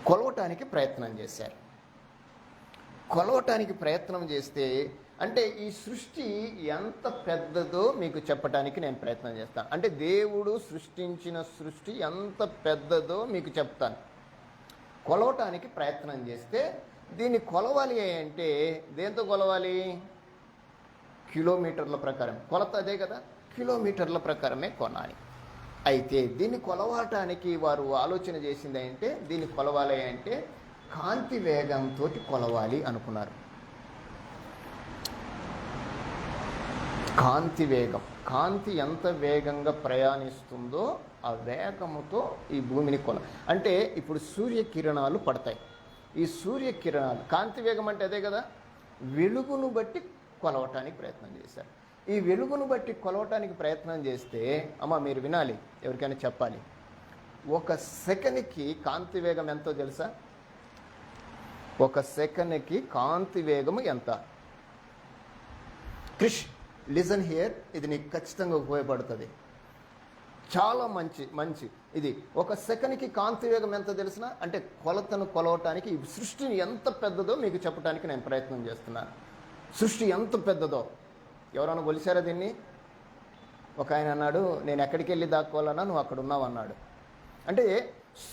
కొలవటానికి ప్రయత్నం చేశారు. కొలవటానికి ప్రయత్నం చేస్తే అంటే ఈ సృష్టి ఎంత పెద్దదో మీకు చెప్పటానికి నేను ప్రయత్నం చేస్తాను. అంటే దేవుడు సృష్టించిన సృష్టి ఎంత పెద్దదో మీకు చెప్తాను. కొలవటానికి ప్రయత్నం చేస్తే దీన్ని కొలవాలి అంటే దేంతో కొలవాలి? కిలోమీటర్ల ప్రకారం. కొలత అదే కదా, కిలోమీటర్ల ప్రకారమే కొనాలి. అయితే దీన్ని కొలవటానికి వారు ఆలోచన చేసింది అంటే దీన్ని కొలవాలి అంటే కాంతి వేగంతో కొలవాలి అనుకున్నారు. కాంతి వేగం, కాంతి ఎంత వేగంగా ప్రయాణిస్తుందో ఆ వేగముతో ఈ భూమిని అంటే ఇప్పుడు సూర్యకిరణాలు పడతాయి. ఈ సూర్యకిరణాలు కాంతి వేగం అంటే అదే కదా, వెలుగును బట్టి కొలవటానికి ప్రయత్నం చేశారు. ఈ వెలుగును బట్టి కొలవటానికి ప్రయత్నం చేస్తే అమ్మ మీరు వినాలి, ఎవరికైనా చెప్పాలి. ఒక సెకండ్కి కాంతి వేగం ఎంతో తెలుసా? ఒక సెకండ్కి కాంతి వేగము ఎంత? క్రిష్ లిజన్ హియర్, ఇది నీకు ఖచ్చితంగా ఉపయోగపడుతుంది. చాలా మంచి ఇది. ఒక సెకండ్కి కాంతి వేగం ఎంత తెలిసిన అంటే కొలతను కొలవటానికి ఈ సృష్టిని ఎంత పెద్దదో మీకు చెప్పడానికి నేను ప్రయత్నం చేస్తున్నాను. సృష్టి ఎంత పెద్దదో ఎవరైనా కొలిసారా దీన్ని? ఒక ఆయన అన్నాడు, నేను ఎక్కడికి వెళ్ళి దాక్కోవాలన్నా నువ్వు అక్కడ ఉన్నావు అన్నాడు. అంటే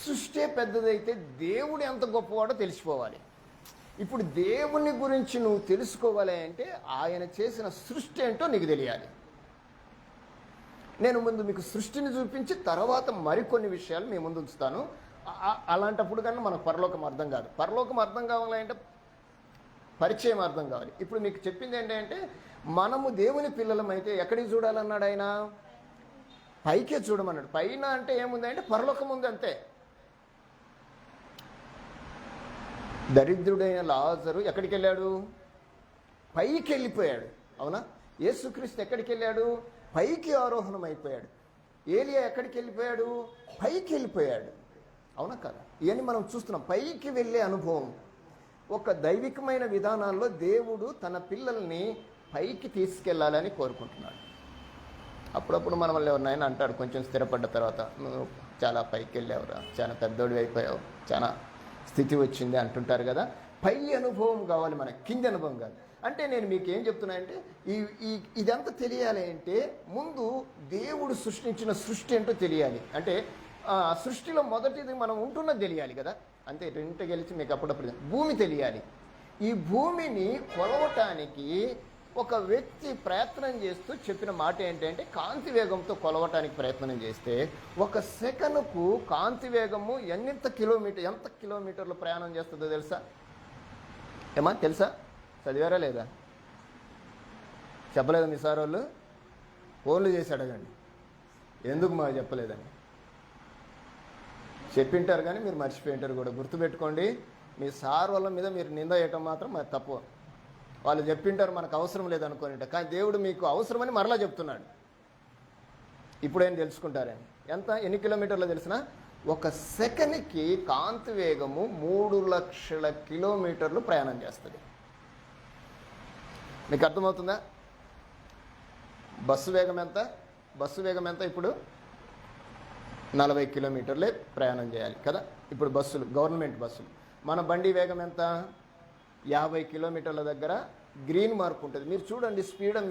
సృష్టి పెద్దదైతే దేవుడు ఎంత గొప్పవాడో తెలిసిపోవాలి. ఇప్పుడు దేవుని గురించి నువ్వు తెలుసుకోవాలి అంటే ఆయన చేసిన సృష్టి ఏంటో నీకు తెలియాలి. నేను ముందు మీకు సృష్టిని చూపించి తర్వాత మరికొన్ని విషయాలు మీ ముందు ఉంచుతాను. అలాంటప్పుడు కన్నా మనకు పరలోకం అర్థం కాదు. పరలోకం అర్థం కావాలంటే పరిచయం అర్థం కావాలి. ఇప్పుడు మీకు చెప్పింది ఏంటంటే మనము దేవుని పిల్లలమైతే ఎక్కడికి చూడాలన్నాడు ఆయన? పైకే చూడమన్నాడు. పైన అంటే ఏముంది అంటే పరలోకం ఉంది అంతే. దరిద్రుడైన లాజరు ఎక్కడికి వెళ్ళాడు? పైకి వెళ్ళిపోయాడు. అవునా? యేసుక్రీస్తు ఎక్కడికి వెళ్ళాడు? పైకి ఆరోహణం అయిపోయాడు. ఏలియా ఎక్కడికి వెళ్ళిపోయాడు? పైకి వెళ్ళిపోయాడు. అవునా కదా? ఇవన్నీ మనం చూస్తున్నాం. పైకి వెళ్ళే అనుభవం. ఒక దైవికమైన విధానాల్లో దేవుడు తన పిల్లల్ని పైకి తీసుకెళ్లాలని కోరుకుంటున్నాడు. అప్పుడప్పుడు మన వల్ల ఎవరినైనా అంటాడు, కొంచెం స్థిరపడ్డ తర్వాత, నువ్వు చాలా పైకి వెళ్ళావురా, చాలా పెద్దోడి అయిపోయావు, చాలా స్థితి వచ్చింది అంటుంటారు కదా. పై అనుభవం కావాలి మనకి, కింది అనుభవం కాదు. అంటే నేను మీకు ఏం చెప్తున్నా అంటే ఇదంతా తెలియాలి అంటే ముందు దేవుడు సృష్టించిన సృష్టి ఏంటో తెలియాలి. అంటే సృష్టిలో మొదటిది మనం ఉంటున్నది తెలియాలి కదా. అంతే, రెంట గెలిచి మీకు అప్పుడప్పుడు భూమి తెలియాలి. ఈ భూమిని కొలవటానికి ఒక వ్యక్తి ప్రయత్నం చేస్తూ చెప్పిన మాట ఏంటంటే కాంతి వేగంతో కొలవటానికి ప్రయత్నం చేస్తే ఒక సెకనుకు కాంతి వేగము ఎంత కిలోమీటర్లు ప్రయాణం చేస్తుందో తెలుసా? ఏమా తెలుసా? చదివారా లేదా? చెప్పలేదా మీ సార్ వాళ్ళు? ఫోన్లు చేసి అడగండి ఎందుకు మాకు చెప్పలేదని. చెప్పింటారు కానీ మీరు మర్చిపోయింటారు కూడా. గుర్తుపెట్టుకోండి, మీ సార్ వాళ్ళ మీద మీరు నింద వేయటం మాత్రం మరి తప్పు. వాళ్ళు చెప్పింటారు మనకు అవసరం లేదనుకోనిట, కానీ దేవుడు మీకు అవసరమని మరలా చెప్తున్నాడు. ఇప్పుడేం తెలుసుకుంటారని. ఎన్ని కిలోమీటర్లు తెలిసిన? ఒక సెకండ్కి కాంతి వేగము 3 లక్షల కిలోమీటర్లు ప్రయాణం చేస్తుంది. మీకు అర్థమవుతుందా? బస్సు వేగం ఎంత? ఇప్పుడు 40 కిలోమీటర్లే ప్రయాణం చేయాలి కదా ఇప్పుడు బస్సులు, గవర్నమెంట్ బస్సులు. మన బండి వేగం ఎంత? 50 కిలోమీటర్ల దగ్గర గ్రీన్ మార్క్ ఉంటుంది. మీరు చూడండి,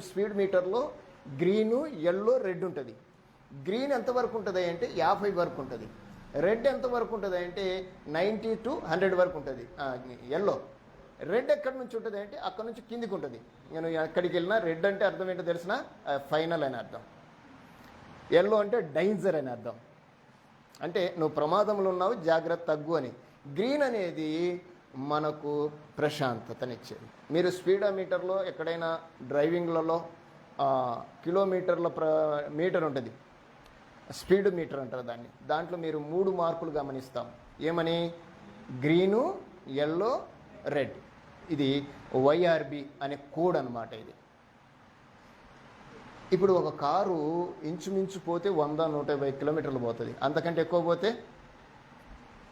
స్పీడ్ మీటర్లో గ్రీను, ఎల్లో, రెడ్ ఉంటుంది. గ్రీన్ ఎంతవరకు ఉంటుంది అంటే 50 వరకు ఉంటుంది. రెడ్ ఎంతవరకు ఉంటుంది అంటే 90 to 100 వరకు ఉంటుంది. ఎల్లో. రెడ్ ఎక్కడి నుంచి ఉంటుంది అంటే అక్కడ నుంచి కిందికి ఉంటుంది. నేను ఎక్కడికి వెళ్ళినా రెడ్ అంటే అర్థం ఏంటో తెలిసిన? ఫైనల్ అని అర్థం. ఎల్లో అంటే డేంజర్ అని అర్థం. అంటే నువ్వు ప్రమాదంలో ఉన్నావు, జాగ్రత్త, తగ్గు అని. గ్రీన్ అనేది మనకు ప్రశాంతతనిచ్చేది. మీరు స్పీడోమీటర్లో ఎక్కడైనా డ్రైవింగ్లలో కిలోమీటర్ల మీటర్ ఉంటుంది, స్పీడ్ మీటర్ అంటారు దాన్ని. దాంట్లో మీరు 3 మార్కులు గమనిస్తాం. ఏమని? Green, yellow, red. ఇది YRB అనే కోడ్ అనమాట. ఇది ఇప్పుడు ఒక కారు ఇంచుమించు పోతే 100-150 కిలోమీటర్లు పోతుంది. అంతకంటే ఎక్కువ పోతే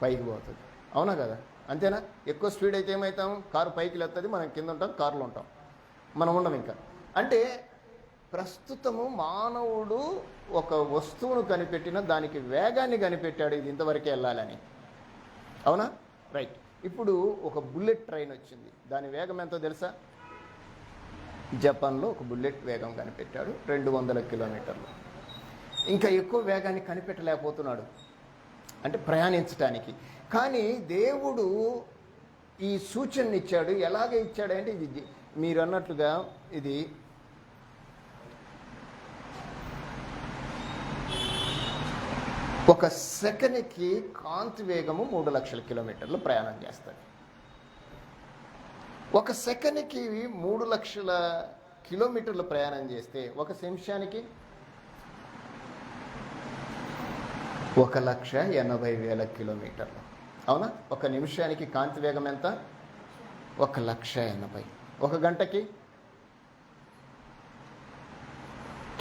పైకి పోతుంది. అవునా కదా? అంతేనా? ఎక్కువ స్పీడ్ అయితే ఏమవుతాం? కారు పైకి లేస్తుంది, మనం కింద ఉంటాం, కారులో ఉంటాం, మనం ఉండం ఇంకా. అంటే ప్రస్తుతము మానవుడు ఒక వస్తువును కనిపెట్టిన దానికి వేగాన్ని కనిపెట్టాడు, ఇది ఇంతవరకే వెళ్ళాలని. అవునా? రైట్. ఇప్పుడు ఒక బుల్లెట్ ట్రైన్ వచ్చింది, దాని వేగం ఎంతో తెలుసా? జపాన్లో ఒక బుల్లెట్ వేగం కనిపెట్టాడు 200 కిలోమీటర్లు. ఇంకా ఎక్కువ వేగాన్ని కనిపెట్టలేకపోతున్నాడు, అంటే ప్రయాణించటానికి. కానీ దేవుడు ఈ సూచన ఇచ్చాడు. ఎలాగ ఇచ్చాడంటే, ఇది మీరు అన్నట్లుగా ఇది ఒక సెకనుకి కాంతి వేగము 3 లక్షల కిలోమీటర్లు ప్రయాణం చేస్తుంది. ఒక సెకనుకి 3 లక్షల కిలోమీటర్లు ప్రయాణం చేస్తే ఒక నిమిషానికి 1,80,000 కిలోమీటర్లు. అవునా? ఒక నిమిషానికి కాంతి వేగం ఎంత? 1,80,000. ఒక గంటకి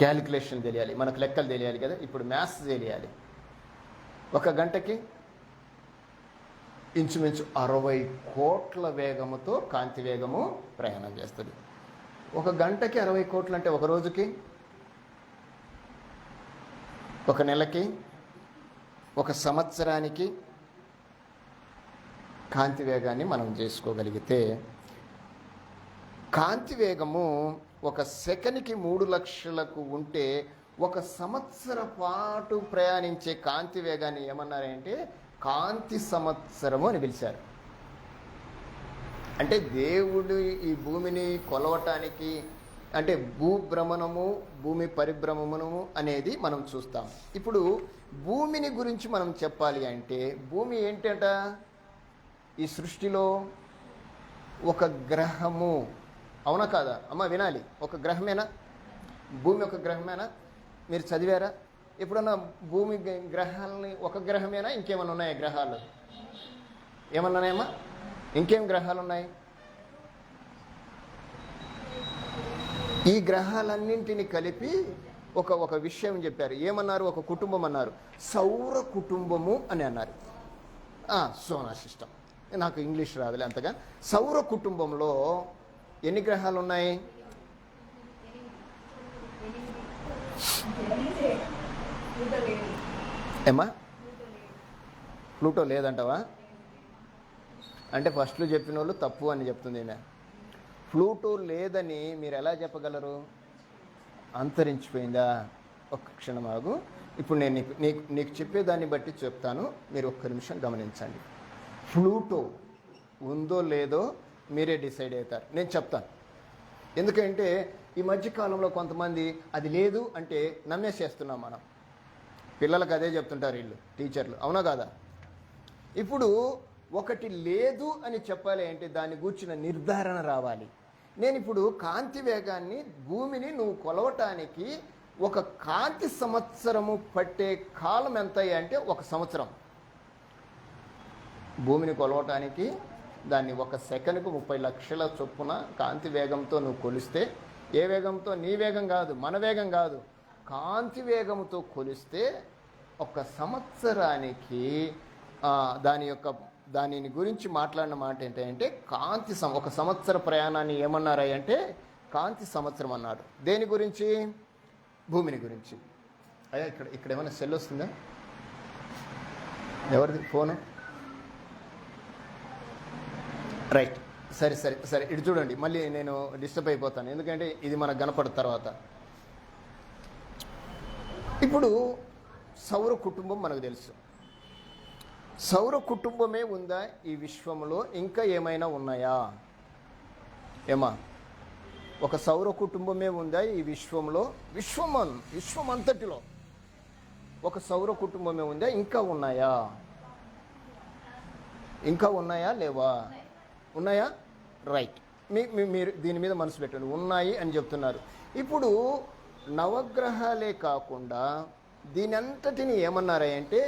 క్యాలిక్యులేషన్ తెలియాలి, మనకు లెక్కలు తెలియాలి కదా, ఇప్పుడు మ్యాథ్స్ తెలియాలి. ఒక గంటకి ఇంచుమించు 60 కోట్ల వేగముతో కాంతి వేగము ప్రయాణం చేస్తుంది. ఒక గంటకి 60 కోట్లు అంటే ఒక రోజుకి, ఒక నెలకి, ఒక సంవత్సరానికి కాంతి వేగాన్ని మనం చేసుకోగలిగితే, కాంతి వేగము ఒక సెకనుకి 3 లక్షలకు ఉంటే ఒక సంవత్సర పాటు ప్రయాణించే కాంతి వేగాన్ని ఏమన్నారంటే కాంతి సంవత్సరము అని పిలిచారు. అంటే దేవుడు ఈ భూమిని కొలవటానికి, అంటే భూభ్రమణము భూమి పరిభ్రమణము అనేది మనం చూస్తాం. ఇప్పుడు భూమిని గురించి మనం చెప్పాలి అంటే, భూమి ఏంటంట? ఈ సృష్టిలో ఒక గ్రహము. అవునా కాదా? అమ్మ వినాలి. ఒక గ్రహమేనా? భూమి ఒక గ్రహమేనా? మీరు చదివారా ఎప్పుడన్నా? భూమి గ్రహాలని ఒక గ్రహమేనా? ఇంకేమైనా ఉన్నాయా గ్రహాలు? ఏమన్నా ఉన్నాయమ్మా? ఇంకేం గ్రహాలు ఉన్నాయి? ఈ గ్రహాలన్నింటినీ కలిపి ఒక విషయం చెప్పారు. ఏమన్నారు? ఒక కుటుంబం అన్నారు, సౌర కుటుంబము అని అన్నారు. Solar system. నాకు ఇంగ్లీష్ రాదులే అంతగా. సౌర కుటుంబంలో ఎన్ని గ్రహాలు ఉన్నాయి? ఏమా? ప్లూటో లేదంటావా? అంటే ఫస్ట్లో చెప్పిన వాళ్ళు తప్పు అని చెప్తుంది ఈమె. ప్లూటో లేదని మీరు ఎలా చెప్పగలరు? అంతరించిపోయిందా? ఒక్క క్షణం ఆగు. ఇప్పుడు నేను నీకు చెప్పేదాన్ని బట్టి చెప్తాను, మీరు ఒక్క నిమిషం గమనించండి. ప్లూటో ఉందో లేదో మీరే డిసైడ్ అవుతారు, నేను చెప్తాను. ఎందుకంటే ఈ మధ్యకాలంలో కొంతమంది అది లేదు అంటే నమ్మేసేస్తున్నాం మనం. పిల్లలకు అదే చెప్తుంటారు వీళ్ళు, టీచర్లు. అవునా కాదా? ఇప్పుడు ఒకటి లేదు అని చెప్పాలి అంటే దాన్ని గూర్చిన నిర్ధారణ రావాలి. నేను ఇప్పుడు కాంతి వేగాన్ని, భూమిని నువ్వు కొలవటానికి ఒక కాంతి సంవత్సరము పట్టే కాలం ఎంత అంటే 1 సంవత్సరం. భూమిని కొలవటానికి దాన్ని ఒక సెకనుకు 30 లక్షల చొప్పున కాంతి వేగంతో నువ్వు కొలిస్తే, ఏ వేగంతో? నీ వేగం కాదు, మన వేగం కాదు, కాంతి వేగంతో కొలిస్తే 1 సంవత్సరానికి దానిని గురించి మాట్లాడిన మాట ఏంటంటే కాంతి 1 సంవత్సర ప్రయాణాన్ని ఏమన్నారంటే కాంతి సంవత్సరం అన్నాడు. దేని గురించి? భూమిని గురించి. అయ్యా ఇక్కడ ఏమైనా సెల్ వస్తుందా? ఎవరిది ఫోను? రైట్, సరే ఇటు చూడండి. మళ్ళీ నేను డిస్టర్బ్ అయిపోతాను, ఎందుకంటే ఇది మనకు కనపడు తర్వాత. ఇప్పుడు సౌర కుటుంబం మనకు తెలుసు. సౌర కుటుంబమే ఉందా ఈ విశ్వంలో? ఇంకా ఏమైనా ఉన్నాయా? ఏమా? ఒక సౌర కుటుంబమే ఉందా ఈ విశ్వంలో? విశ్వమంతటిలో ఒక సౌర కుటుంబమే ఉందా? ఇంకా ఉన్నాయా? ఇంకా ఉన్నాయా లేవా? ఉన్నాయా? రైట్. మీరు దీని మీద మనసు పెట్టండి. ఉన్నాయి అని చెప్తున్నారు. ఇప్పుడు నవగ్రహాలే కాకుండా దీని అంతటిని ఏమన్నారంటే,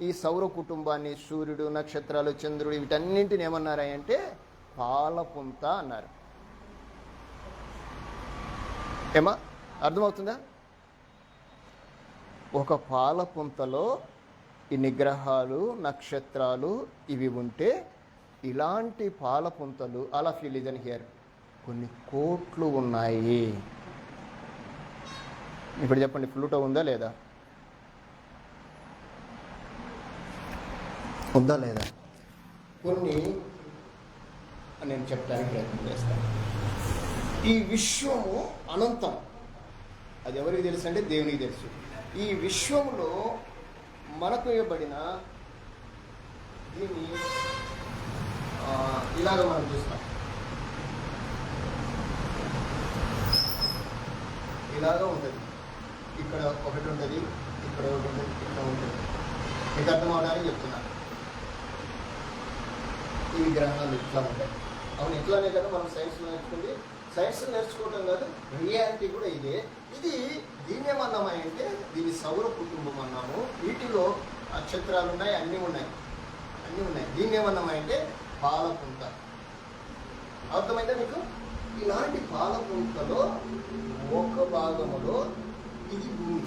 ఈ సౌర కుటుంబాన్ని, సూర్యుడు, నక్షత్రాలు, చంద్రుడు, వీటన్నింటిని ఏమన్నారంటే పాలపుంత అన్నారు. ఏమా? అర్థమవుతుందా? ఒక పాలపుంతలో ఇన్ని గ్రహాలు, నక్షత్రాలు ఇవి ఉంటే, ఇలాంటి పాలపుంతలు, all of you listen here, కొన్ని కోట్లు ఉన్నాయి. ఇప్పుడు చెప్పండి, ప్లూటో ఉందా లేదా? ఉందా లేదా? కొన్ని నేను చెప్పడానికి ప్రయత్నం చేస్తాను. ఈ విశ్వము అనంతం. అది ఎవరికి తెలుసు అంటే దేవునికి తెలుసు. ఈ విశ్వంలో మనకు ఇవ్వబడిన దీన్ని ఇలాగ మనం చూస్తాం. ఇలాగా ఉంటుంది. ఇక్కడ ఒకటి ఉంటుంది, ఇక్కడ ఒకటి ఉంటుంది, ఇక్కడ ఉంటుంది. మీకు అర్థం అవడానికి చెప్తున్నాను. ఈ గ్రహాలు ఇట్లా ఉంటాయి. అవును, ఇట్లానే కదా మనం సైన్స్ నేర్చుకుంది. సైన్స్ నేర్చుకోవటం కాదు, రియాలిటీ కూడా ఇదే. ఇది దీన్ని ఏమన్నామా అంటే దీన్ని సౌర కుటుంబం అన్నాము. వీటిలో నక్షత్రాలు ఉన్నాయి, అన్నీ ఉన్నాయి. దీన్ని ఏమన్నామా అంటే పాలపుంత. అర్థమైందా మీకు? ఇలాంటి పాలపుంతలో ఒక భాగములో ఇది భూమి.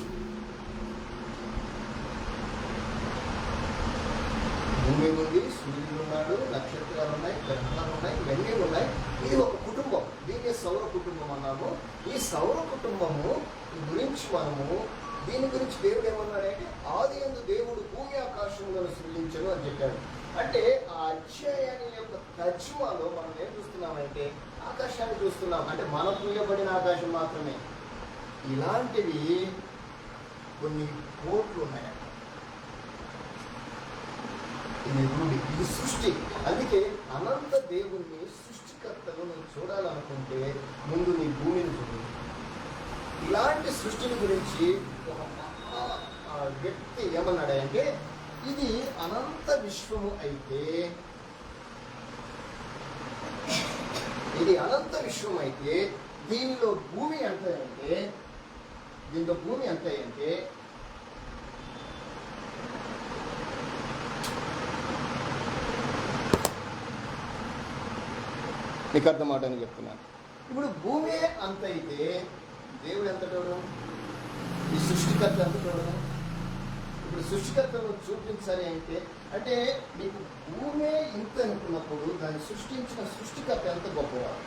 భూమి ఉంది, సూర్యుడు ఉన్నాడు, నక్షత్రాలు ఉన్నాయి, గ్రహాలు ఉన్నాయి, ఇవన్నీ ఉన్నాయి. ఇది ఒక కుటుంబం. దీన్ని సౌర కుటుంబం అన్నాము. ఈ సౌర కుటుంబము గురించి దీని గురించి దేవుడు ఏమన్నాడంటే ఆదియందు దేవుడు భూమి ఆకాశములను సృష్టించను అని చెప్పాడు. అంటే ఆ అధ్యాయాన్ని యొక్క తర్జుమాలో మనం ఏం చూస్తున్నామంటే ఆకాశాన్ని చూస్తున్నాం. అంటే మనకు ఇవ్వబడిన ఆకాశం మాత్రమే. ఇలాంటివి కొన్ని కోట్లు ఉన్నాయంట. ఇది సృష్టి. అందుకే అనంత దేవుణ్ణి సృష్టికర్తను నువ్వు చూడాలనుకుంటే ముందు నీ భూమిని చూడు. ఇలాంటి సృష్టిని గురించి ఒక వ్యక్తి ఏమన్నాడంటే ఇది అనంత విశ్వము అయితే, దీనిలో భూమి ఎంత అంటే నీకు అర్థం అవడానికి చెప్తున్నాను. ఇప్పుడు భూమి అంత అయితే దేవుడు ఎంత తోడు? ఈ సృష్టికర్త ఎంత తోడు? ఇప్పుడు సృష్టికర్తను చూపించాలి అంటే నీకు భూమే ఇంత అనుకున్నప్పుడు దాన్ని సృష్టించిన సృష్టికర్త ఎంత గొప్పవాడు.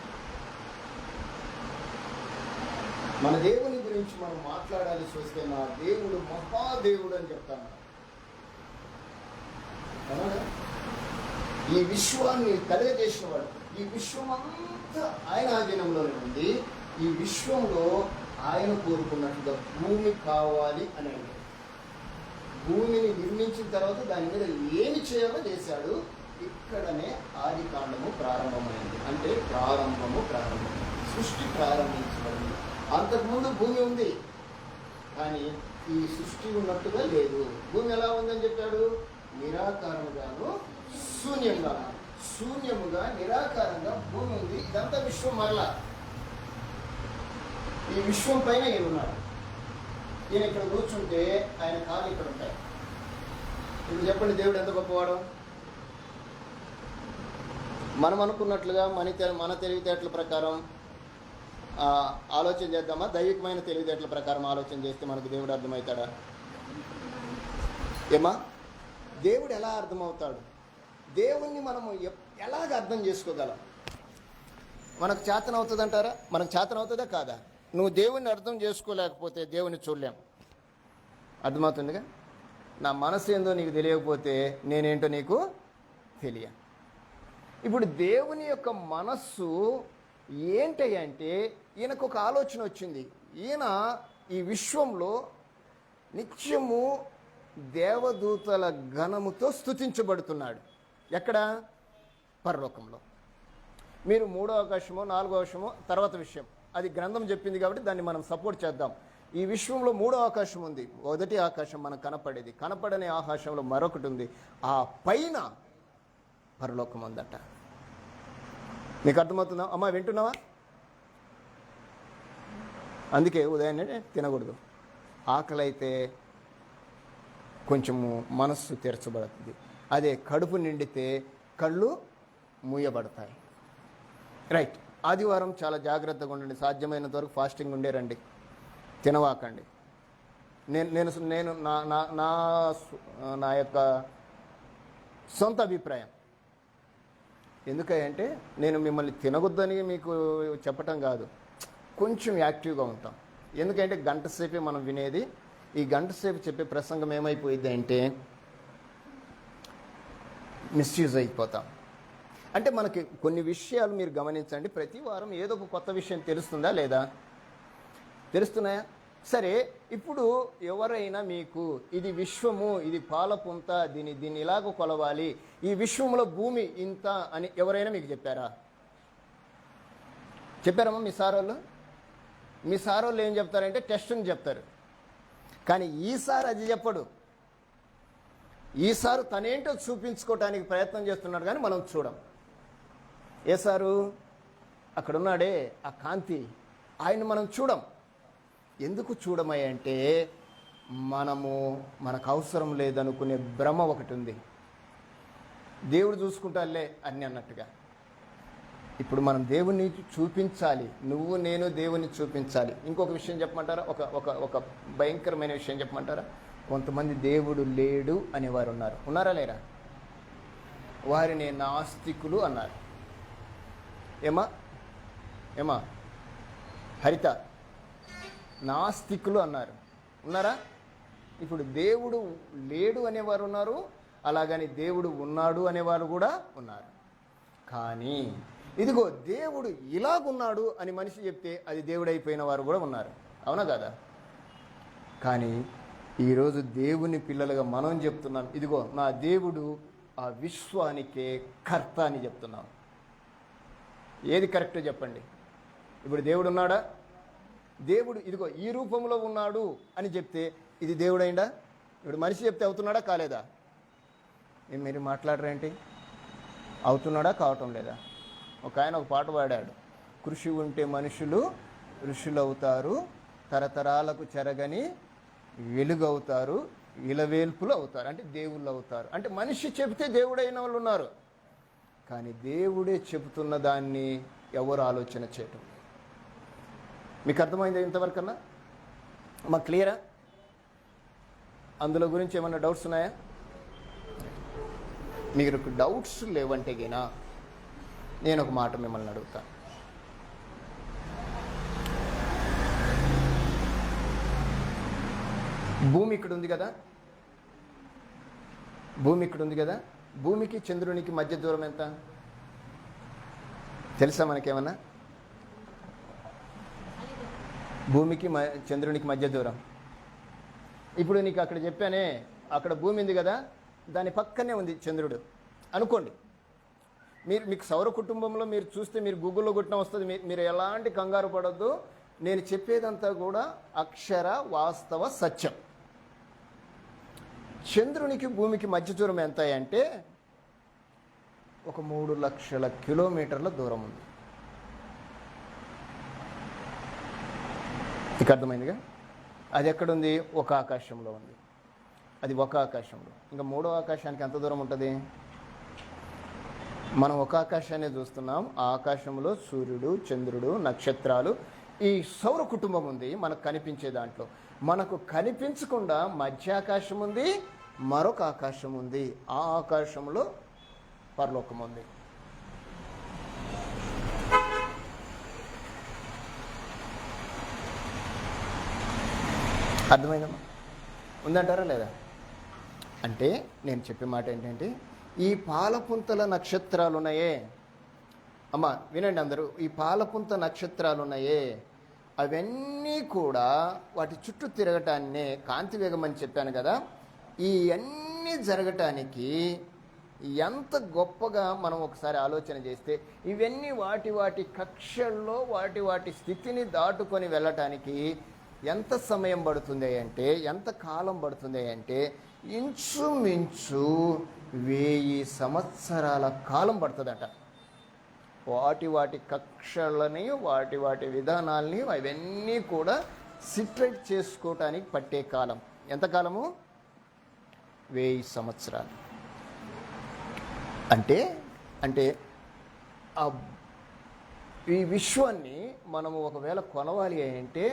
మన దేవుని గురించి మనం మాట్లాడాల్సి వస్తే నా దేవుడు మహాదేవుడు అని చెప్తాను. ఈ విశ్వాన్ని కలుగజేసిన వాడు. ఈ విశ్వం అంతా ఆయన ఆధీనంలోనే ఉంది. ఈ విశ్వంలో ఆయన కోరుకున్నట్లుగా భూమి కావాలి అని అన్నాడు. భూమిని నిర్మించిన తర్వాత దాని మీద ఏమి చేయాలో చేశాడు. ఇక్కడనే ఆది కాండము ప్రారంభమైంది. అంటే ప్రారంభం సృష్టి ప్రారంభించబడింది. అంతకుముందు భూమి ఉంది, కానీ ఈ సృష్టి ఉన్నట్టుగా లేదు. భూమి ఎలా ఉందని చెప్పాడు? నిరాకారముగాను శూన్యముగా నిరాకారంగా భూమి ఉంది. ఇదంతా విశ్వం. మరలా ఈ విశ్వం పైన ఈయన ఉన్నాడు. ఈయన ఇక్కడ కూర్చుంటే ఆయన కాళ్ళు ఇక్కడ ఉంటాయి. ఇప్పుడు చెప్పండి, దేవుడు ఎంత గొప్పవాడు? మనం అనుకున్నట్లుగా మన తెలివితేటల ప్రకారం ఆలోచన చేద్దామా? దైవికమైన తెలివితేటల ప్రకారం ఆలోచన చేస్తే మనకు దేవుడు అర్థమవుతాడా? ఏమా? దేవుడు ఎలా అర్థమవుతాడు? దేవుణ్ణి మనము ఎలాగ అర్థం చేసుకోగలం? మనకు చేతనవుతుంది అంటారా? మనకు చేతనవుతుందా కాదా? నువ్వు దేవుణ్ణి అర్థం చేసుకోలేకపోతే దేవుని చూడలేం. అర్థమవుతుందిగా? నా మనసు ఏందో నీకు తెలియకపోతే నేనేంటో నీకు తెలియ. ఇప్పుడు దేవుని యొక్క మనస్సు ఏంటంటే ఈయనకు ఒక ఆలోచన వచ్చింది. ఈయన ఈ విశ్వంలో నిత్యము దేవదూతల గణముతో స్తుతించబడుతున్నాడు. ఎక్కడ? పరలోకంలో. మీరు 3వ ఆకాశమో 4వ ఆకాశమో తర్వాత విషయం, అది గ్రంథం చెప్పింది కాబట్టి దాన్ని మనం సపోర్ట్ చేద్దాం. ఈ విశ్వంలో 3వ ఆకాశం ఉంది. మొదటి ఆకాశం మనకు కనపడేది. కనపడని ఆకాశంలో మరొకటి ఉంది. ఆ పైన పరలోకం ఉందట. నీకు అర్థమవుతుందా? అమ్మా వింటున్నావా? అందుకే ఉదయాన్నే తినకూడదు. ఆకలి అయితే కొంచెము మనస్సు తెరచబడుతుంది. అదే కడుపు నిండితే కళ్ళు మూయబడతాయి. రైట్. ఆదివారం చాలా జాగ్రత్తగా ఉండండి. సాధ్యమైనంత వరకు ఫాస్టింగ్ ఉండేరండి, తినవాకండి. నేను నా యొక్క సొంత అభిప్రాయం. ఎందుకంటే నేను మిమ్మల్ని తినగొద్దని మీకు చెప్పటం కాదు, కొంచెం యాక్టివ్గా ఉంటాం. ఎందుకంటే గంట సేపే మనం వినేది. ఈ గంట సేపు చెప్పే ప్రసంగం ఏమైపోయింది అంటే మిస్యూజ్ అయిపోతాం. అంటే మనకి కొన్ని విషయాలు మీరు గమనించండి, ప్రతి వారం ఏదో ఒక కొత్త విషయం తెలుస్తుందా లేదా? తెలుస్తున్నాయా? సరే, ఇప్పుడు ఎవరైనా మీకు ఇది విశ్వము, ఇది పాలపుంత, దీన్ని ఇలాగ కొలవాలి, ఈ విశ్వంలో భూమి ఇంత అని ఎవరైనా మీకు చెప్పారా? చెప్పారమ్మా మీ సారోళ్ళు? మీ సారోళ్ళు ఏం చెప్తారంటే టెస్ట్ని చెప్తారు. కానీ ఈసారి అది చెప్పడు. ఈసారి తనేంటో చూపించుకోవటానికి ప్రయత్నం చేస్తున్నాడు, కానీ మనం చూడం. ఏ సారు? అక్కడున్నాడే ఆ కాంతి, ఆయన మనం చూడం. ఎందుకు చూడమయ్యంటే మనకు అవసరం లేదనుకునే భ్రమ ఒకటి ఉంది. దేవుడు చూసుకుంటాలే అన్ని అన్నట్టుగా. ఇప్పుడు మనం దేవుణ్ణి చూపించాలి, నువ్వు నేను దేవుని చూపించాలి. ఇంకొక విషయం చెప్పమంటారా? ఒక భయంకరమైన విషయం చెప్పమంటారా? కొంతమంది దేవుడు లేడు అనేవారు ఉన్నారా లేరా? వారిని నాస్తికులు అన్నారు. ఏమా హరిత, నాస్తికులు అన్నారు. ఉన్నారా? ఇప్పుడు దేవుడు లేడు అనేవారు ఉన్నారు, అలాగని దేవుడు ఉన్నాడు అనేవారు కూడా ఉన్నారు. కానీ ఇదిగో దేవుడు ఇలాగున్నాడు అని మనిషి చెప్తే అది దేవుడు అయిపోయిన వారు కూడా ఉన్నారు. అవునా కదా? కానీ ఈరోజు దేవుని పిల్లలుగా మనం చెప్తున్నాం, ఇదిగో నా దేవుడు ఆ విశ్వానికే కర్త అని చెప్తున్నాం. ఏది కరెక్టో చెప్పండి? ఇప్పుడు దేవుడు ఉన్నాడా? దేవుడు ఇదిగో ఈ రూపంలో ఉన్నాడు అని చెప్తే ఇది దేవుడైందా? ఇప్పుడు మనిషి చెప్తే అవుతున్నాడా కాలేదా? మీరు మాట్లాడరేంటి? అవుతున్నాడా కావటం లేదా? ఒక ఆయన ఒక పాట పాడాడు, కృషి ఉంటే మనుషులు ఋషులు అవుతారు, తరతరాలకు చెరగని వెలుగవుతారు, ఇలవేల్పులు అవుతారు, అంటే దేవుళ్ళు అవుతారు. అంటే మనిషి చెబితే దేవుడైన వాళ్ళు ఉన్నారు, కానీ దేవుడే చెబుతున్న దాన్ని ఎవరు ఆలోచన చేయటం. మీకు అర్థమైంది ఇంతవరకన్నా? మాకు క్లియరా? అందులో గురించి ఏమన్నా డౌట్స్ ఉన్నాయా? మీరు డౌట్స్ లేవంటే గినా నేను ఒక మాట మిమ్మల్ని అడుగుతాను. భూమి ఇక్కడ ఉంది కదా, భూమికి చంద్రునికి మధ్య దూరం ఎంత తెలుసా మనకేమన్నా? భూమికి చంద్రునికి మధ్య దూరం. ఇప్పుడు నీకు అక్కడ చెప్పానే, అక్కడ భూమి ఉంది కదా, దాని పక్కనే ఉంది చంద్రుడు అనుకోండి. మీకు సౌర కుటుంబంలో మీరు చూస్తే, మీరు గూగుల్లో కొట్టిన వస్తుంది. మీరు ఎలాంటి కంగారు పడొద్దు. నేను చెప్పేదంతా కూడా అక్షర వాస్తవ సత్యం. చంద్రునికి భూమికి మధ్య దూరం ఎంత అంటే ఒక 3 లక్షల కిలోమీటర్ల దూరం ఉంది. ఇక అర్థమైందిగా? అది ఎక్కడుంది? ఒక ఆకాశంలో ఉంది. అది ఒక ఆకాశంలో. ఇంకా మూడో ఆకాశానికి ఎంత దూరం ఉంటుంది? మనం ఒక ఆకాశాన్ని చూస్తున్నాం. ఆ ఆకాశంలో సూర్యుడు, చంద్రుడు, నక్షత్రాలు, ఈ సౌర కుటుంబం ఉంది మనకు కనిపించే దాంట్లో. మనకు కనిపించకుండా మధ్య ఆకాశం ఉంది, మరొక ఆకాశం ఉంది. ఆ ఆకాశంలో పరలోకం ఉంది. అర్థమైందమ్మా? ఉందంటారా లేదా? అంటే నేను చెప్పే మాట ఏంటంటే, ఈ పాలపుంతల నక్షత్రాలు ఉన్నాయే అమ్మా, వినండి అందరూ, ఈ పాలపుంత నక్షత్రాలు ఉన్నాయే అవన్నీ కూడా వాటి చుట్టూ తిరగటాన్నే కాంతి వేగం అని చెప్పాను కదా. ఈ అన్నీ జరగటానికి ఎంత గొప్పగా మనం ఒకసారి ఆలోచన చేస్తే, ఇవన్నీ వాటి కక్షల్లో వాటి స్థితిని దాటుకొని వెళ్ళటానికి ఎంత సమయం పడుతుంది అంటే, ఎంత కాలం పడుతుంది అంటే, ఇంచుమించు 1000 సంవత్సరాల కాలం పడుతుందట. వాటి కక్షలని వాటి విధానాల్ని అవన్నీ కూడా సిట్రేట్ చేసుకోవటానికి పట్టే కాలం ఎంత కాలము? 1000 సంవత్సరాలు. అంటే ఈ విశ్వాన్ని మనము ఒకవేళ కొనవాలి అంటే